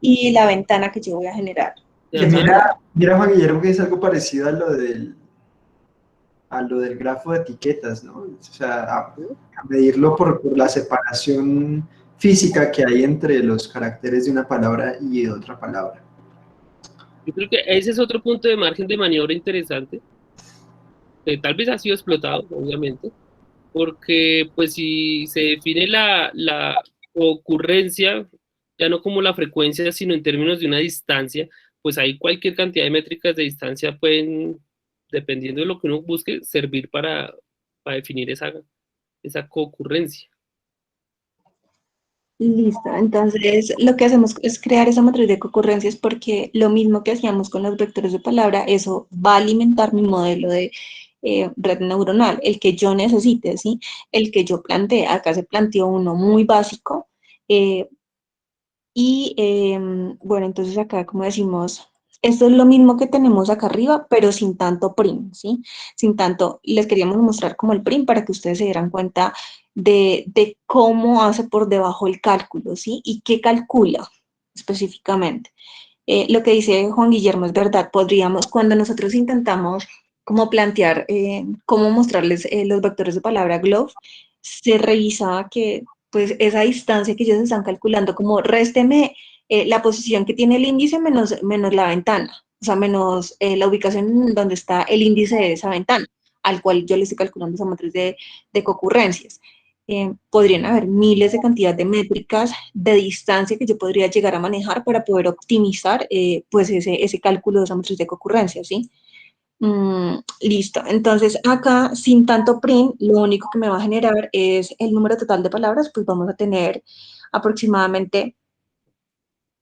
y la ventana que yo voy a generar. ajá, mira, Juan Guillermo, que es algo parecido a lo del grafo de etiquetas, ¿no? O sea, a medirlo por la separación física que hay entre los caracteres de una palabra y de otra palabra. yo creo que ese es otro punto de margen de maniobra interesante, que tal vez ha sido explotado, obviamente, porque pues si se define la ocurrencia, ya no como la frecuencia, sino en términos de una distancia, pues ahí cualquier cantidad de métricas de distancia pueden, dependiendo de lo que uno busque, servir para definir esa concurrencia. Listo, entonces lo que hacemos es crear esa matriz de concurrencias porque lo mismo que hacíamos con los vectores de palabra, eso va a alimentar mi modelo de red neuronal, el que yo necesite, ¿sí? El que yo plantee. Acá se planteó uno muy básico eh, y bueno, entonces acá como decimos, esto es lo mismo que tenemos acá arriba, pero sin tanto prim, ¿sí? Sin tanto, les queríamos mostrar como el prim para que ustedes se dieran cuenta de cómo hace por debajo el cálculo, ¿sí? Y qué calcula específicamente. Lo que dice Juan Guillermo es verdad, podríamos, cuando nosotros intentamos como plantear, cómo mostrarles los vectores de palabra glove, se revisaba que pues esa distancia que ellos están calculando, como résteme la posición que tiene el índice menos la ventana, o sea, menos la ubicación donde está el índice de esa ventana, al cual yo le estoy calculando esa matriz de concurrencias. Podrían haber miles de cantidad de métricas de distancia que yo podría llegar a manejar para poder optimizar pues ese cálculo de esa matriz de concurrencias, ¿sí? Listo. Entonces, acá, sin tanto print, lo único que me va a generar es el número total de palabras, pues vamos a tener aproximadamente,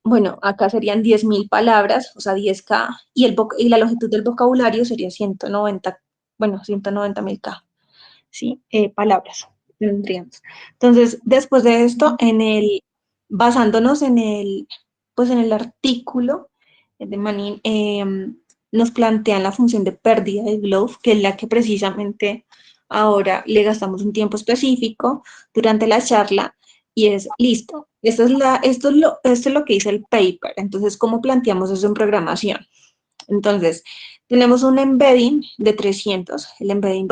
bueno, acá serían 10.000 palabras, o sea, 10K, y la longitud del vocabulario sería 190, bueno, 190.000 K, ¿sí? Palabras tendríamos. Entonces, después de esto, basándonos pues en el artículo de Manin, nos plantean la función de pérdida de Glove, que es la que precisamente ahora le gastamos un tiempo específico durante la charla, y es, listo, esto es lo que dice el paper. Entonces, ¿cómo planteamos eso en programación? Entonces, tenemos un embedding de 300. El embedding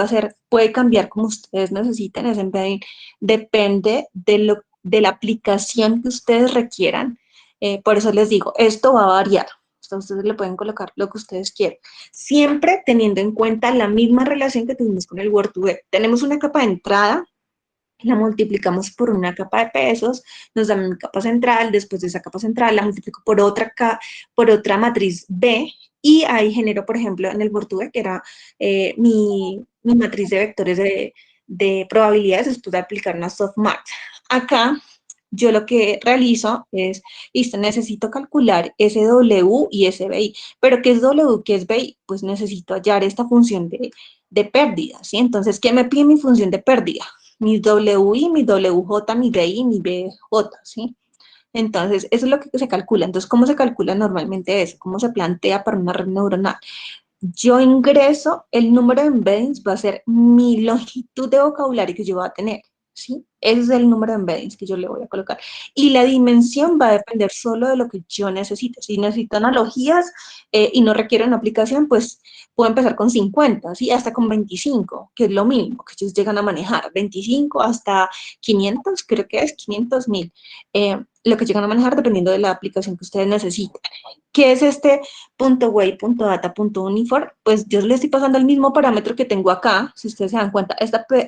puede cambiar como ustedes necesiten. Ese embedding depende de la aplicación que ustedes requieran. Por eso les digo, esto va a variar. Ustedes le pueden colocar lo que ustedes quieran. Siempre teniendo en cuenta la misma relación que tuvimos con el Word2Vec. Tenemos una capa de entrada, la multiplicamos por una capa de pesos, nos dan una capa central, después de esa capa central la multiplico por otra matriz B, y ahí genero, por ejemplo, en el Word2Vec, que era mi matriz de vectores de probabilidades, después de aplicar una softmax. Acá yo lo que realizo es, listo, necesito calcular ese W y ese BI, pero ¿qué es W, qué es BI? Pues necesito hallar esta función de pérdida, ¿sí? Entonces, ¿qué me pide mi función de pérdida? Mi WI, mi WJ, mi BI, mi BJ, ¿sí? Entonces, eso es lo que se calcula. Entonces, ¿cómo se calcula normalmente eso? ¿Cómo se plantea para una red neuronal? Yo ingreso, el número de embeddings va a ser mi longitud de vocabulario que yo voy a tener, ¿sí? Ese es el número de embeddings que yo le voy a colocar. Y la dimensión va a depender solo de lo que yo necesito. Si necesito analogías y no requiero una aplicación, pues puedo empezar con 50, ¿sí? Hasta con 25, que es lo mínimo que ellos llegan a manejar. 25 hasta 500, creo que es 500.000. Lo que llegan a manejar dependiendo de la aplicación que ustedes necesiten. ¿Qué es este .way, .data, .uniform? Pues yo le estoy pasando el mismo parámetro que tengo acá. Si ustedes se dan cuenta,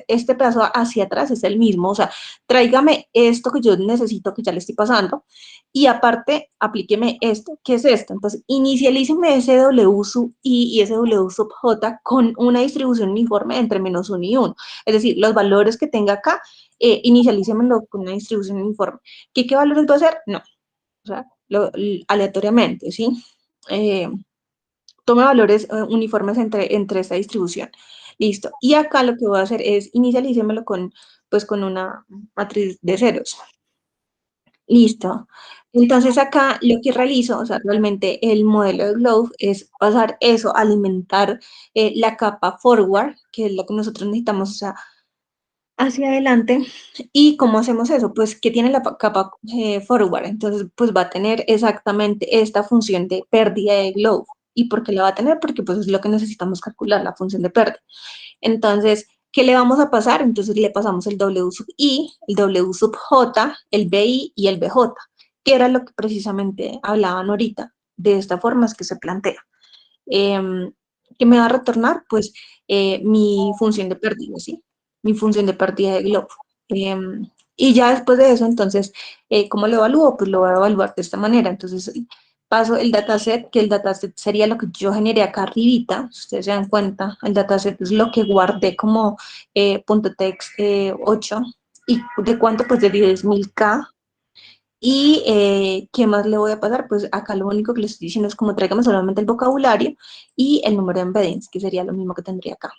este pedazo hacia atrás es el mismo. O sea, tráigame esto que yo necesito, que ya le estoy pasando. Y aparte, aplíqueme esto. ¿Qué es esto? Entonces, inicialíceme ese W sub I y ese W sub J con una distribución uniforme entre -1 y 1. Es decir, los valores que tenga acá, inicialícemelo con una distribución uniforme. ¿Qué valores va a hacer? No. O sea, aleatoriamente, ¿sí? Tome valores uniformes entre esta distribución. Listo. Y acá lo que voy a hacer es inicialícemelo pues, con una matriz de ceros. Listo. Entonces acá lo que realizo, o sea, realmente el modelo de Glove es pasar eso, alimentar la capa forward, que es lo que nosotros necesitamos, o sea, hacia adelante. ¿Y cómo hacemos eso? Pues que tiene la capa forward, entonces pues va a tener exactamente esta función de pérdida de globe. ¿Y por qué la va a tener? Porque pues es lo que necesitamos calcular, la función de pérdida. Entonces, ¿qué le vamos a pasar? Entonces le pasamos el W sub I, el W sub J, el BI y el BJ, que era lo que precisamente hablaban ahorita. De esta forma es que se plantea. ¿Qué me va a retornar? Pues mi función de pérdida, ¿sí? Mi función de partida de globo. Y ya después de eso, entonces, ¿cómo lo evalúo? Pues lo voy a evaluar de esta manera. Entonces, paso el dataset, que el dataset sería lo que yo generé acá arribita. Si ustedes se dan cuenta, el dataset es lo que guardé como .text 8. ¿Y de cuánto? Pues de 10.000K. Y ¿qué más le voy a pasar? Pues acá lo único que le estoy diciendo es como tráigame solamente el vocabulario y el número de embeddings, que sería lo mismo que tendría acá.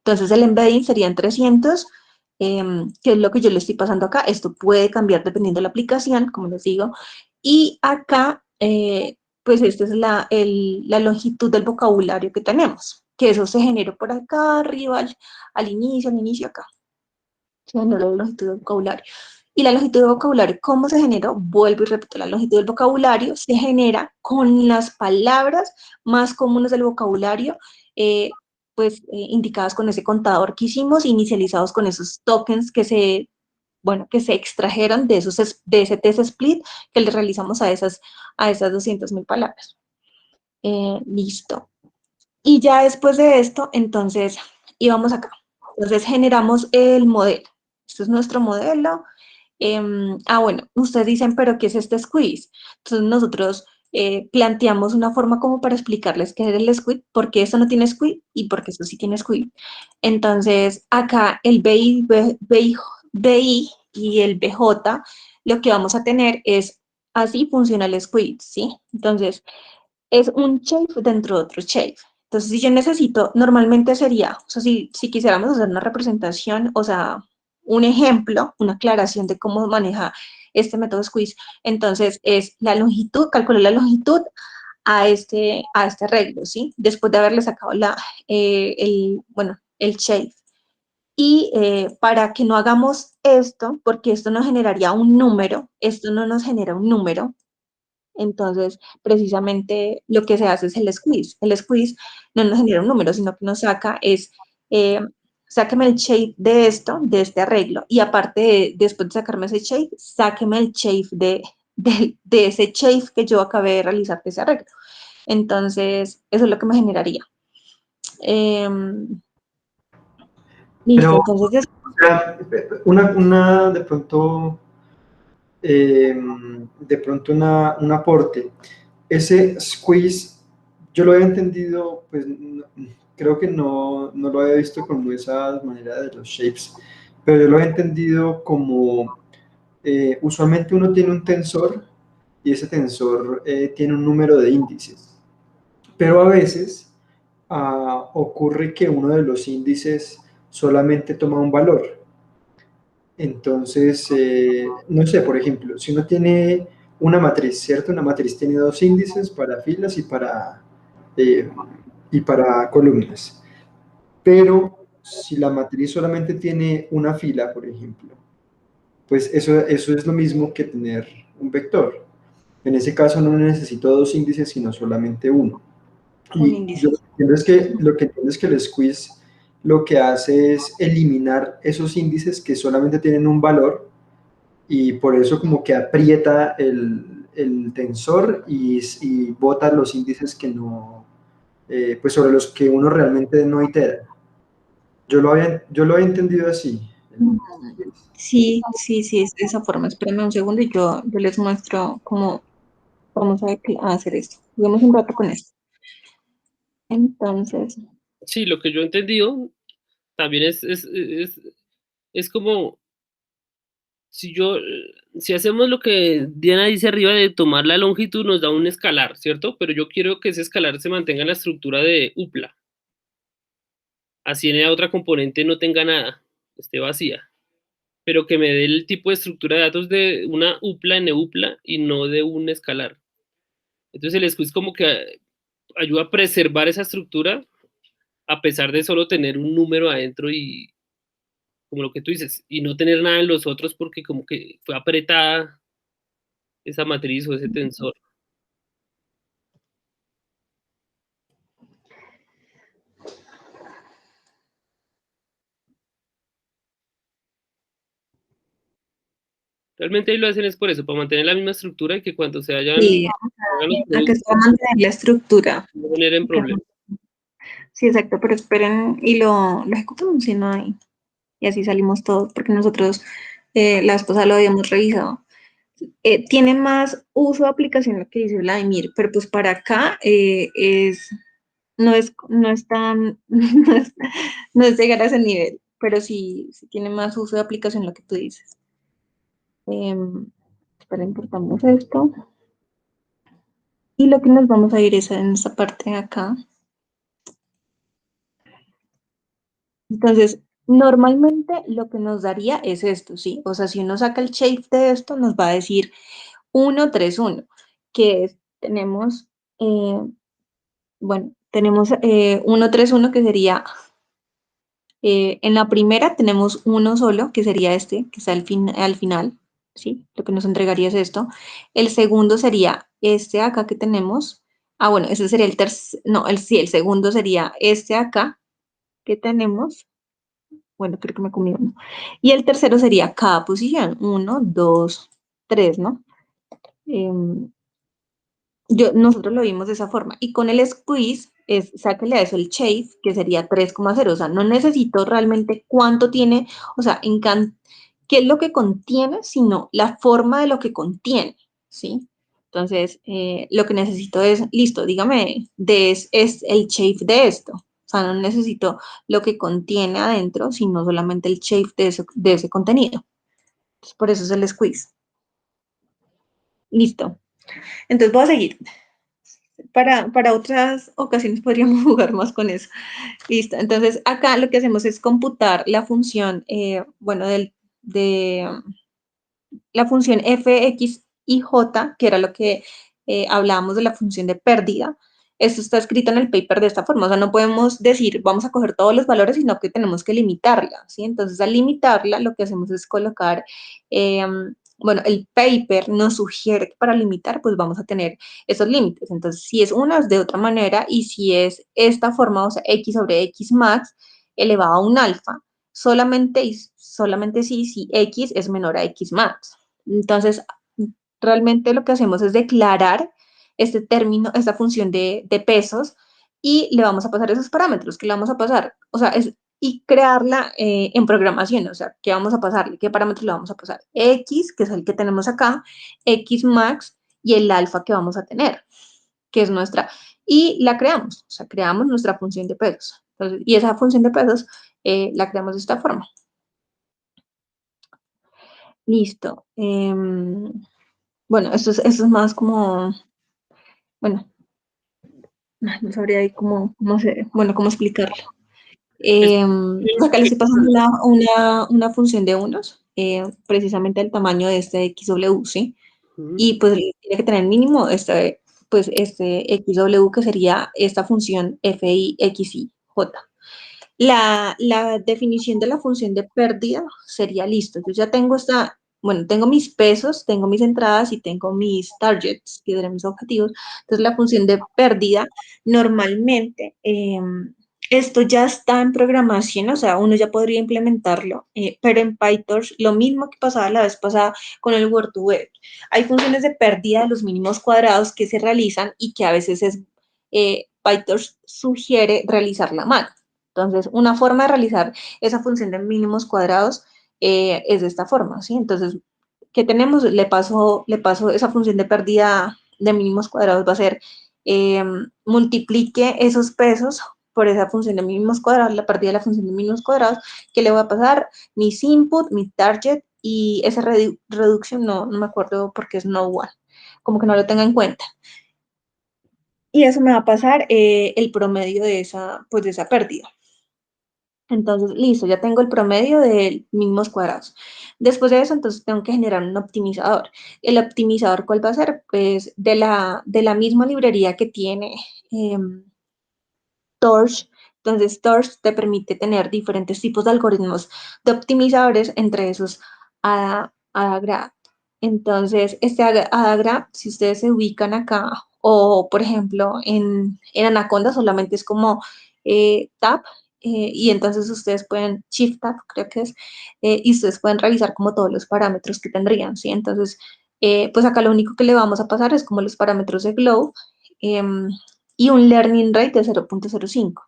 Entonces el embedding serían 300, que es lo que yo le estoy pasando acá. Esto puede cambiar dependiendo de la aplicación, como les digo. Y acá, pues esta es la longitud del vocabulario que tenemos, que eso se generó por acá arriba, al inicio acá. Se generó la longitud del vocabulario. Y la longitud del vocabulario, ¿cómo se generó? Vuelvo y repito, la longitud del vocabulario se genera con las palabras más comunes del vocabulario, indicadas con ese contador que hicimos, inicializados con esos tokens que se extrajeron de ese test split que le realizamos a esas 200.000 palabras. Listo. Y ya después de esto, entonces, íbamos acá. Entonces generamos el modelo. Este es nuestro modelo. Bueno, ustedes dicen, pero ¿qué es este squeeze? Entonces nosotros planteamos una forma como para explicarles qué es el squeeze, por qué esto no tiene squeeze y por qué esto sí tiene squeeze. Entonces, acá el BI y el BJ, lo que vamos a tener es, así funciona el squeeze, ¿sí? Entonces, es un shape dentro de otro shape. Entonces, si yo necesito, normalmente sería, o sea, si quisiéramos hacer una representación, o sea, un ejemplo, una aclaración de cómo maneja este método squeeze, entonces es la longitud, calcular la longitud a este arreglo, ¿sí? Después de haberle sacado el shape. Y para que no hagamos esto, porque esto nos generaría un número, esto no nos genera un número, entonces, precisamente lo que se hace es el squeeze. El squeeze no nos genera un número, sino que nos saca sáqueme el shape de esto, de este arreglo. Y aparte, después de sacarme ese shape, sáqueme el shape de ese shape que yo acabé de realizar de ese arreglo. Entonces, eso es lo que me generaría. Listo, Pero, entonces... o sea, de pronto, un aporte. Ese squeeze, yo lo había entendido, pues creo que no lo había visto como esa manera de los shapes, pero yo lo he entendido como usualmente uno tiene un tensor y ese tensor tiene un número de índices, pero a veces ocurre que uno de los índices solamente toma un valor. Entonces, no sé, por ejemplo, si uno tiene una matriz, ¿cierto? Una matriz tiene dos índices para filas eh, y para columnas. Pero si la matriz solamente tiene una fila, por ejemplo, pues eso es lo mismo que tener un vector. En ese caso no necesito dos índices, sino solamente uno. Un Y índice. yo lo que entiendo es que el squeeze lo que hace es eliminar esos índices que solamente tienen un valor y por eso como que aprieta el tensor y bota los índices que no, pues sobre los que uno realmente no itera. Yo lo había entendido así. Sí, sí, sí, es de esa forma. Espérame un segundo y yo les muestro cómo vamos a hacer esto. Juguemos un rato con esto. Entonces, Sí, lo que yo he entendido también es como si hacemos lo que Diana dice arriba de tomar la longitud, nos da un escalar, ¿cierto? Pero yo quiero que ese escalar se mantenga en la estructura de upla. Así en la otra componente no tenga nada, esté vacía. Pero que me dé el tipo de estructura de datos de una upla en upla y no de un escalar. Entonces el squeeze como que ayuda a preservar esa estructura a pesar de solo tener un número adentro y como lo que tú dices, y no tener nada en los otros porque como que fue apretada esa matriz o ese tensor. Realmente ahí lo hacen es por eso, para mantener la misma estructura y que cuando se hagan sí, los acá productos se va a mantener la estructura. no generen Acá- problemas. Sí, exacto, pero esperen y lo ejecutamos si no hay. Y así salimos todos, porque nosotros la vez pasada lo habíamos revisado. Tiene más uso de aplicación lo que dice Vladimir, pero pues para acá no es tan, no es llegar a ese nivel, pero sí tiene más uso de aplicación lo que tú dices. Espera, importamos esto. Y lo que nos vamos a ir es en esta parte de acá. Entonces, normalmente lo que nos daría es esto, ¿sí? O sea, si uno saca el shape de esto, nos va a decir 1, 3, 1, que es, tenemos, bueno, tenemos 1, 3, 1, que sería, en la primera tenemos uno solo, que sería este, que está al final, ¿sí? Lo que nos entregaría es esto. El segundo sería este acá que tenemos. Ah, bueno, ese sería el tercer, no, sí, el segundo sería este acá que tenemos. Bueno, creo que me comí uno. Y el tercero sería cada posición. 1, 2, 3, ¿no? Em, nosotros lo vimos de esa forma. Y con el squeeze, sáquele a eso el chase, que sería 3,0. O sea, no necesito realmente cuánto tiene, o sea, qué es lo que contiene, sino la forma de lo que contiene, ¿sí? Entonces, lo que necesito es, listo, dígame, es el shape de esto. O sea, no necesito lo que contiene adentro, sino solamente el shape de ese contenido. Entonces, por eso es el squeeze. Listo. Entonces voy a seguir. Para otras ocasiones podríamos jugar más con eso. Listo. Entonces, acá lo que hacemos es computar la función, bueno, de la función f, x y j, que era lo que hablábamos de la función de pérdida. Esto está escrito en el paper de esta forma. O sea, no podemos decir, vamos a coger todos los valores, sino que tenemos que limitarla, ¿sí? Entonces, al limitarla, lo que hacemos es colocar, bueno, el paper nos sugiere que para limitar, pues vamos a tener esos límites. Entonces, si es una, es de otra manera, y si es esta forma, o sea, x sobre x max elevado a un alfa, solamente y solamente si x es menor a x max. Entonces, realmente lo que hacemos es declarar este término, esta función de pesos, y le vamos a pasar esos parámetros, que le vamos a pasar, o sea, y crearla en programación, o sea, ¿qué vamos a pasarle? ¿Qué parámetros le vamos a pasar? X, que es el que tenemos acá, X max y el alfa que vamos a tener, que es nuestra, y la creamos, o sea, creamos nuestra función de pesos. Entonces, y esa función de pesos la creamos de esta forma. Listo. Bueno, esto es más como, bueno, no sabría ahí cómo explicarlo. Es- Pues acá le estoy pasando una función de unos, precisamente el tamaño de este XW, ¿sí? Ujú. Y pues tiene que tener mínimo este XW, que sería esta función FIXIJ. La definición de la función de pérdida sería listo. Yo ya tengo tengo mis pesos, tengo mis entradas y tengo mis targets, que eran mis objetivos. Entonces, la función de pérdida, normalmente, esto ya está en programación, o sea, uno ya podría implementarlo, pero en PyTorch, lo mismo que pasaba la vez pasada con el Word2Vec. Hay funciones de pérdida de los mínimos cuadrados que se realizan y que a veces PyTorch sugiere realizarla a mano. Entonces, una forma de realizar esa función de mínimos cuadrados es de esta forma, ¿sí? Entonces, ¿qué tenemos? Le paso esa función de pérdida de mínimos cuadrados, va a ser multiplique esos pesos por esa función de mínimos cuadrados, la pérdida de la función de mínimos cuadrados, que le voy a pasar mis input, mi target y esa reducción, no me acuerdo porque es no one, como que no lo tenga en cuenta. Y eso me va a pasar el promedio de de esa pérdida. Entonces, listo, ya tengo el promedio de mínimos cuadrados. Después de eso, entonces tengo que generar un optimizador. ¿El optimizador cuál va a ser? Pues de la misma librería que tiene Torch. Entonces, Torch te permite tener diferentes tipos de algoritmos de optimizadores, entre esos AdaGraph. Entonces, este AdaGraph, si ustedes se ubican acá, o por ejemplo en Anaconda solamente es como Tab, y entonces ustedes pueden, Shift Tab creo que es, y ustedes pueden revisar como todos los parámetros que tendrían, ¿sí? Entonces, pues acá lo único que le vamos a pasar es como los parámetros de Glow, y un learning rate de 0.05.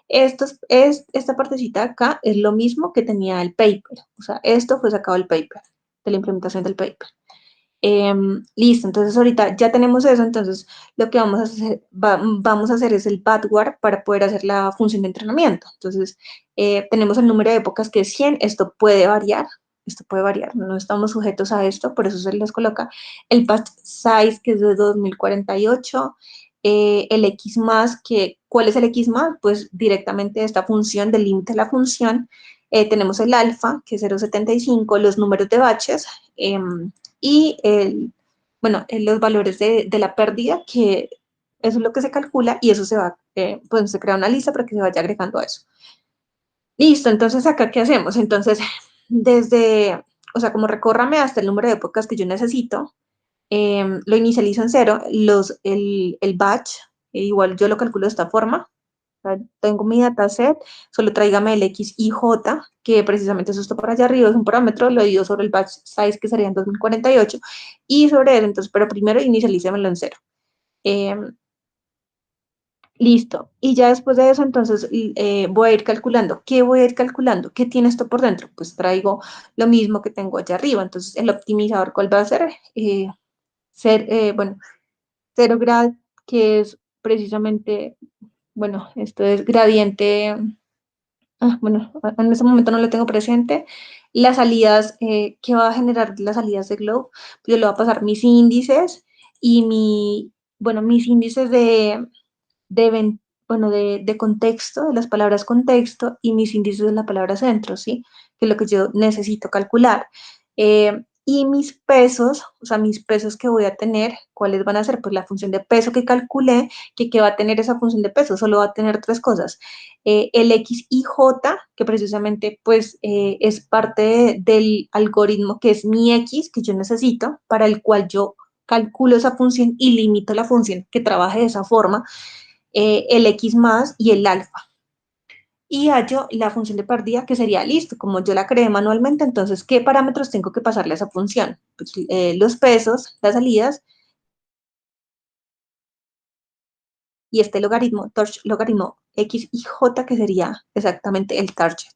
Esta partecita acá es lo mismo que tenía el paper, o sea, esto fue sacado del paper, de la implementación del paper. Listo, entonces ahorita ya tenemos eso, entonces lo que vamos a hacer es el backward para poder hacer la función de entrenamiento. Entonces, tenemos el número de épocas que es 100, esto puede variar, no estamos sujetos a esto, por eso se les coloca el batch size, que es de 2048, el X más, ¿cuál es el X más? Pues directamente esta función, del límite de la función. Tenemos el alfa, que es 0.75, los números de batches, y los valores de la pérdida, que eso es lo que se calcula y eso pues se crea una lista para que se vaya agregando a eso. Listo, entonces acá, ¿qué hacemos? Entonces, o sea, como recórrame hasta el número de épocas que yo necesito, lo inicializo en 0, el batch, igual yo lo calculo de esta forma. Tengo mi dataset, solo tráigame el X y J, que precisamente eso está por allá arriba, es un parámetro, lo divido sobre el batch size, que sería en 2048, y sobre él, entonces, pero primero inicialícemelo en 0. Listo. Y ya después de eso, entonces, voy a ir calculando. ¿Qué voy a ir calculando? ¿Qué tiene esto por dentro? Pues traigo lo mismo que tengo allá arriba. Entonces, el optimizador, ¿cuál va a ser? Bueno, 0 grad, que es precisamente, bueno, esto es gradiente. Bueno, en este momento no lo tengo presente. Las salidas, ¿qué va a generar las salidas de Globe? Yo le voy a pasar mis índices y mis índices de, de contexto, de las palabras contexto, y mis índices de la palabra centro, ¿sí? Que es lo que yo necesito calcular. Y mis pesos, o sea, mis pesos que voy a tener, ¿cuáles van a ser? Pues la función de peso que calculé, que va a tener esa función de peso, solo va a tener tres cosas. El X y J, que precisamente pues es parte del algoritmo que es mi X, que yo necesito, para el cual yo calculo esa función y limito la función que trabaje de esa forma, el X más y el alfa. Y hallo la función de pérdida, que sería listo, como yo la creé manualmente, entonces, ¿qué parámetros tengo que pasarle a esa función? Pues, los pesos, las salidas, y este logaritmo, torch logaritmo X y J, que sería exactamente el target.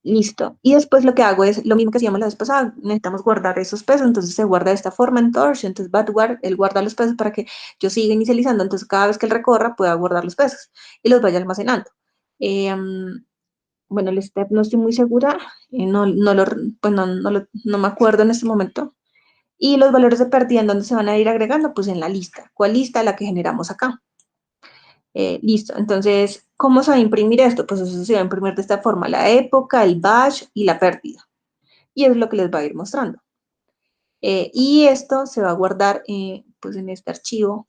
Listo. Y después lo que hago es lo mismo que hacíamos la vez pasada, necesitamos guardar esos pesos, entonces se guarda de esta forma en Torch, entonces él guarda los pesos para que yo siga inicializando, entonces cada vez que él recorra pueda guardar los pesos y los vaya almacenando. bueno, el step no estoy muy segura, pues no me acuerdo en este momento. Y los valores de pérdida, ¿en dónde se van a ir agregando? Pues en la lista. ¿Cuál lista? La que generamos acá. Listo, entonces, ¿cómo se va a imprimir esto? Pues eso se va a imprimir de esta forma, la época, el batch y la pérdida. Y es lo que les va a ir mostrando. Y esto se va a guardar pues en este archivo.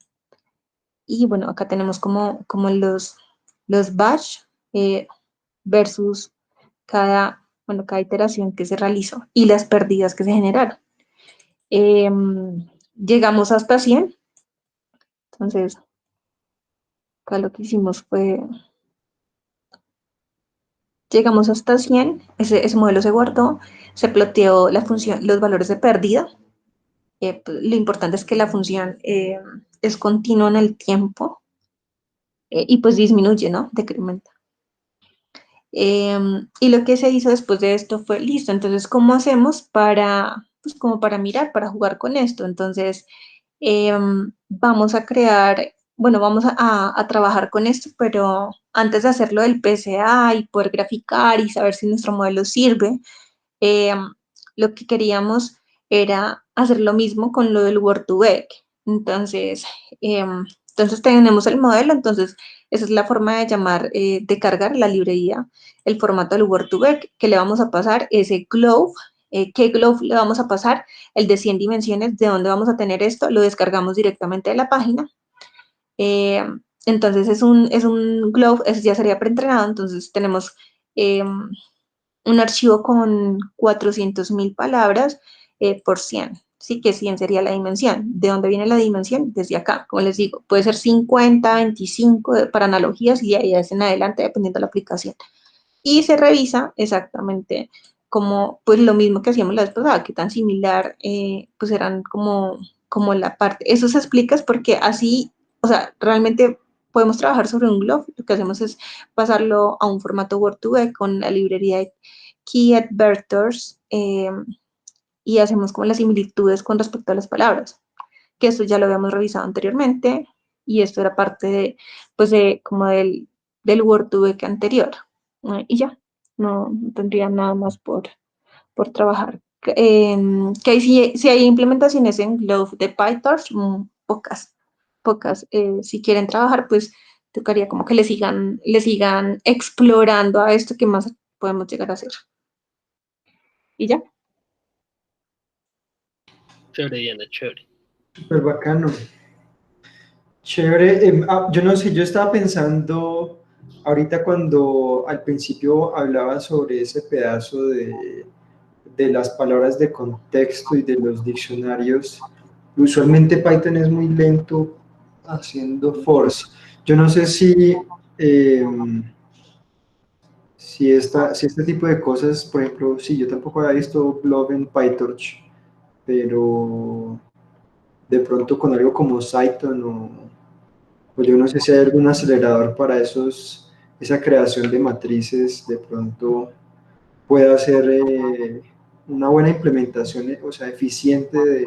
Y bueno, acá tenemos como los batch versus cada iteración que se realizó y las pérdidas que se generaron. Llegamos hasta 100. Entonces, acá lo que hicimos fue, llegamos hasta 100, ese modelo se guardó, se ploteó la función, los valores de pérdida. Pues, lo importante es que la función es continua en el tiempo y pues disminuye, ¿no? Decrementa. Y lo que se hizo después de esto fue, listo, entonces, ¿cómo hacemos para, pues, como para mirar, para jugar con esto? Entonces, vamos a crear, bueno, vamos a trabajar con esto, pero antes de hacerlo del PCA y poder graficar y saber si nuestro modelo sirve, lo que queríamos era hacer lo mismo con lo del Word2Vec. Entonces, entonces tenemos el modelo, entonces esa es la forma de llamar, de cargar la librería, el formato del Word2Vec, que le vamos a pasar ese globe. ¿Qué globe le vamos a pasar? El de 100 dimensiones, ¿de dónde vamos a tener esto? Lo descargamos directamente de la página. Entonces es un globe, eso ya sería preentrenado, entonces tenemos un archivo con 400.000 palabras por 100. Sí, que 100 sería la dimensión. ¿De dónde viene la dimensión? Desde acá, como les digo, puede ser 50, 25 para analogías y ahí es en adelante, dependiendo de la aplicación. Y se revisa exactamente como, pues lo mismo que hacíamos la vez pasada, que tan similar, pues eran como la parte. Eso se explica es porque así, o sea, realmente podemos trabajar sobre un globe, lo que hacemos es pasarlo a un formato Word2Vec con la librería de Key Adverters y hacemos como las similitudes con respecto a las palabras, que esto ya lo habíamos revisado anteriormente y esto era parte de, pues de, como del Word2Vec anterior. Y ya, no tendría nada más por trabajar. Que si hay implementaciones en Globe de PyTorch, pocas. Si quieren trabajar, pues tocaría como que le sigan explorando a esto que más podemos llegar a hacer. Y ya. Chévere, Diana, chévere. Súper bacano. Chévere. Yo no sé, yo estaba pensando ahorita cuando al principio hablaba sobre ese pedazo de las palabras de contexto y de los diccionarios. Usualmente Python es muy lento haciendo force. Yo no sé si este tipo de cosas, por ejemplo, sí, yo tampoco había visto Blob en PyTorch, pero de pronto con algo como Cython o yo no sé si hay algún acelerador para esa creación de matrices, de pronto pueda hacer una buena implementación, o sea, eficiente de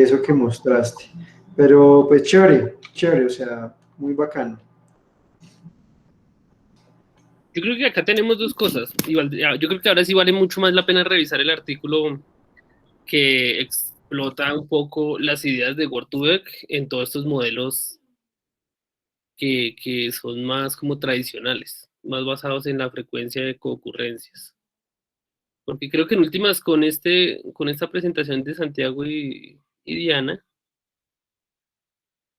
eso que mostraste. Pero pues chévere, chévere, o sea, muy bacano. Yo creo que acá tenemos dos cosas. Yo creo que ahora sí vale mucho más la pena revisar el artículo que explota un poco las ideas de Word2Vec en todos estos modelos que son más como tradicionales, más basados en la frecuencia de concurrencias. Porque creo que en últimas con esta presentación de Santiago y Diana,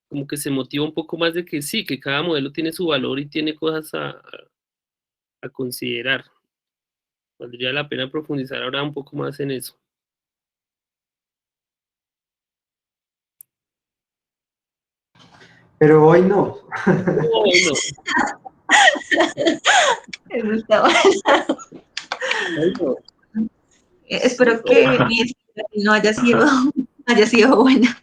como que se motiva un poco más de que sí, que cada modelo tiene su valor y tiene cosas a considerar. Valdría la pena profundizar ahora un poco más en eso. Pero hoy no. Hoy no. Eso está bueno. Hoy no. Espero que mi explicación no haya sido buena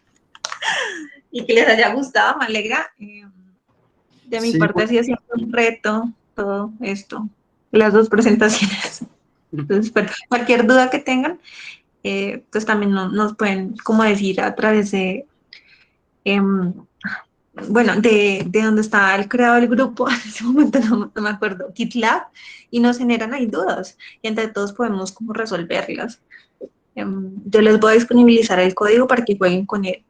y que les haya gustado, me alegra. De mi Sí, parte sí ha sido un reto todo esto, las dos presentaciones. Entonces, cualquier duda que tengan, pues también nos pueden como decir a través de, bueno, de donde estaba el creador del grupo, en ese momento no me acuerdo, GitLab, y nos generan ahí dudas, y entre todos podemos como resolverlas. Yo les voy a disponibilizar el código para que jueguen con él.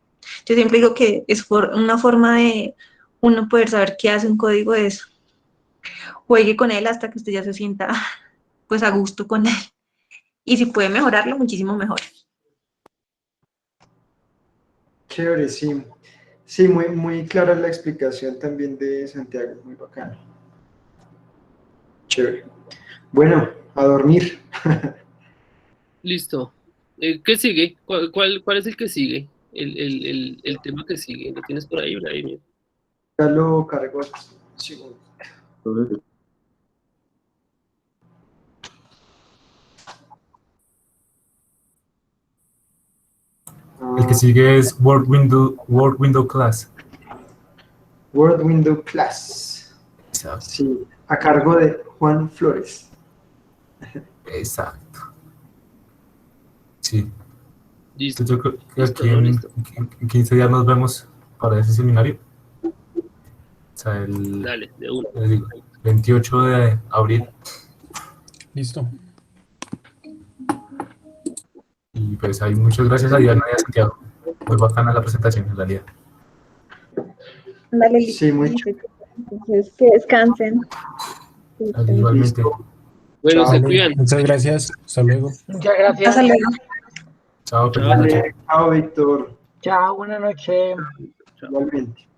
Yo siempre digo que es una forma de uno poder saber qué hace un código, es juegue con él hasta que usted ya se sienta pues a gusto con él. Y si puede mejorarlo, muchísimo mejor. Chévere, sí. Sí, muy clara la explicación también de Santiago, muy bacano. Chévere. Bueno, a dormir. Listo. ¿Qué sigue? ¿Cuál es el que sigue? El tema que sigue. ¿Lo tienes por ahí, Vladimir? Ya lo cargo. Sí. El que sigue es Word Window Class. Word Window Class. Exacto. Sí, a cargo de Juan Flores. Exacto. Sí. Listo. Entonces yo creo que Listo, aquí ¿no? Listo. en 15 días nos vemos para ese seminario. O sea, el Dale, de uno. 28 de abril. Listo. Y pues ahí muchas gracias a Diana y a Santiago. Muy bacana la presentación en realidad. Dale, Sí, muy entonces que descansen. Igualmente. Bueno, se Vale, cuidan. muchas gracias. Hasta luego. Muchas gracias. Hasta luego. Chao, feliz Chao. noche. Vale, chao, Víctor. Chao, buenas noches. Igualmente.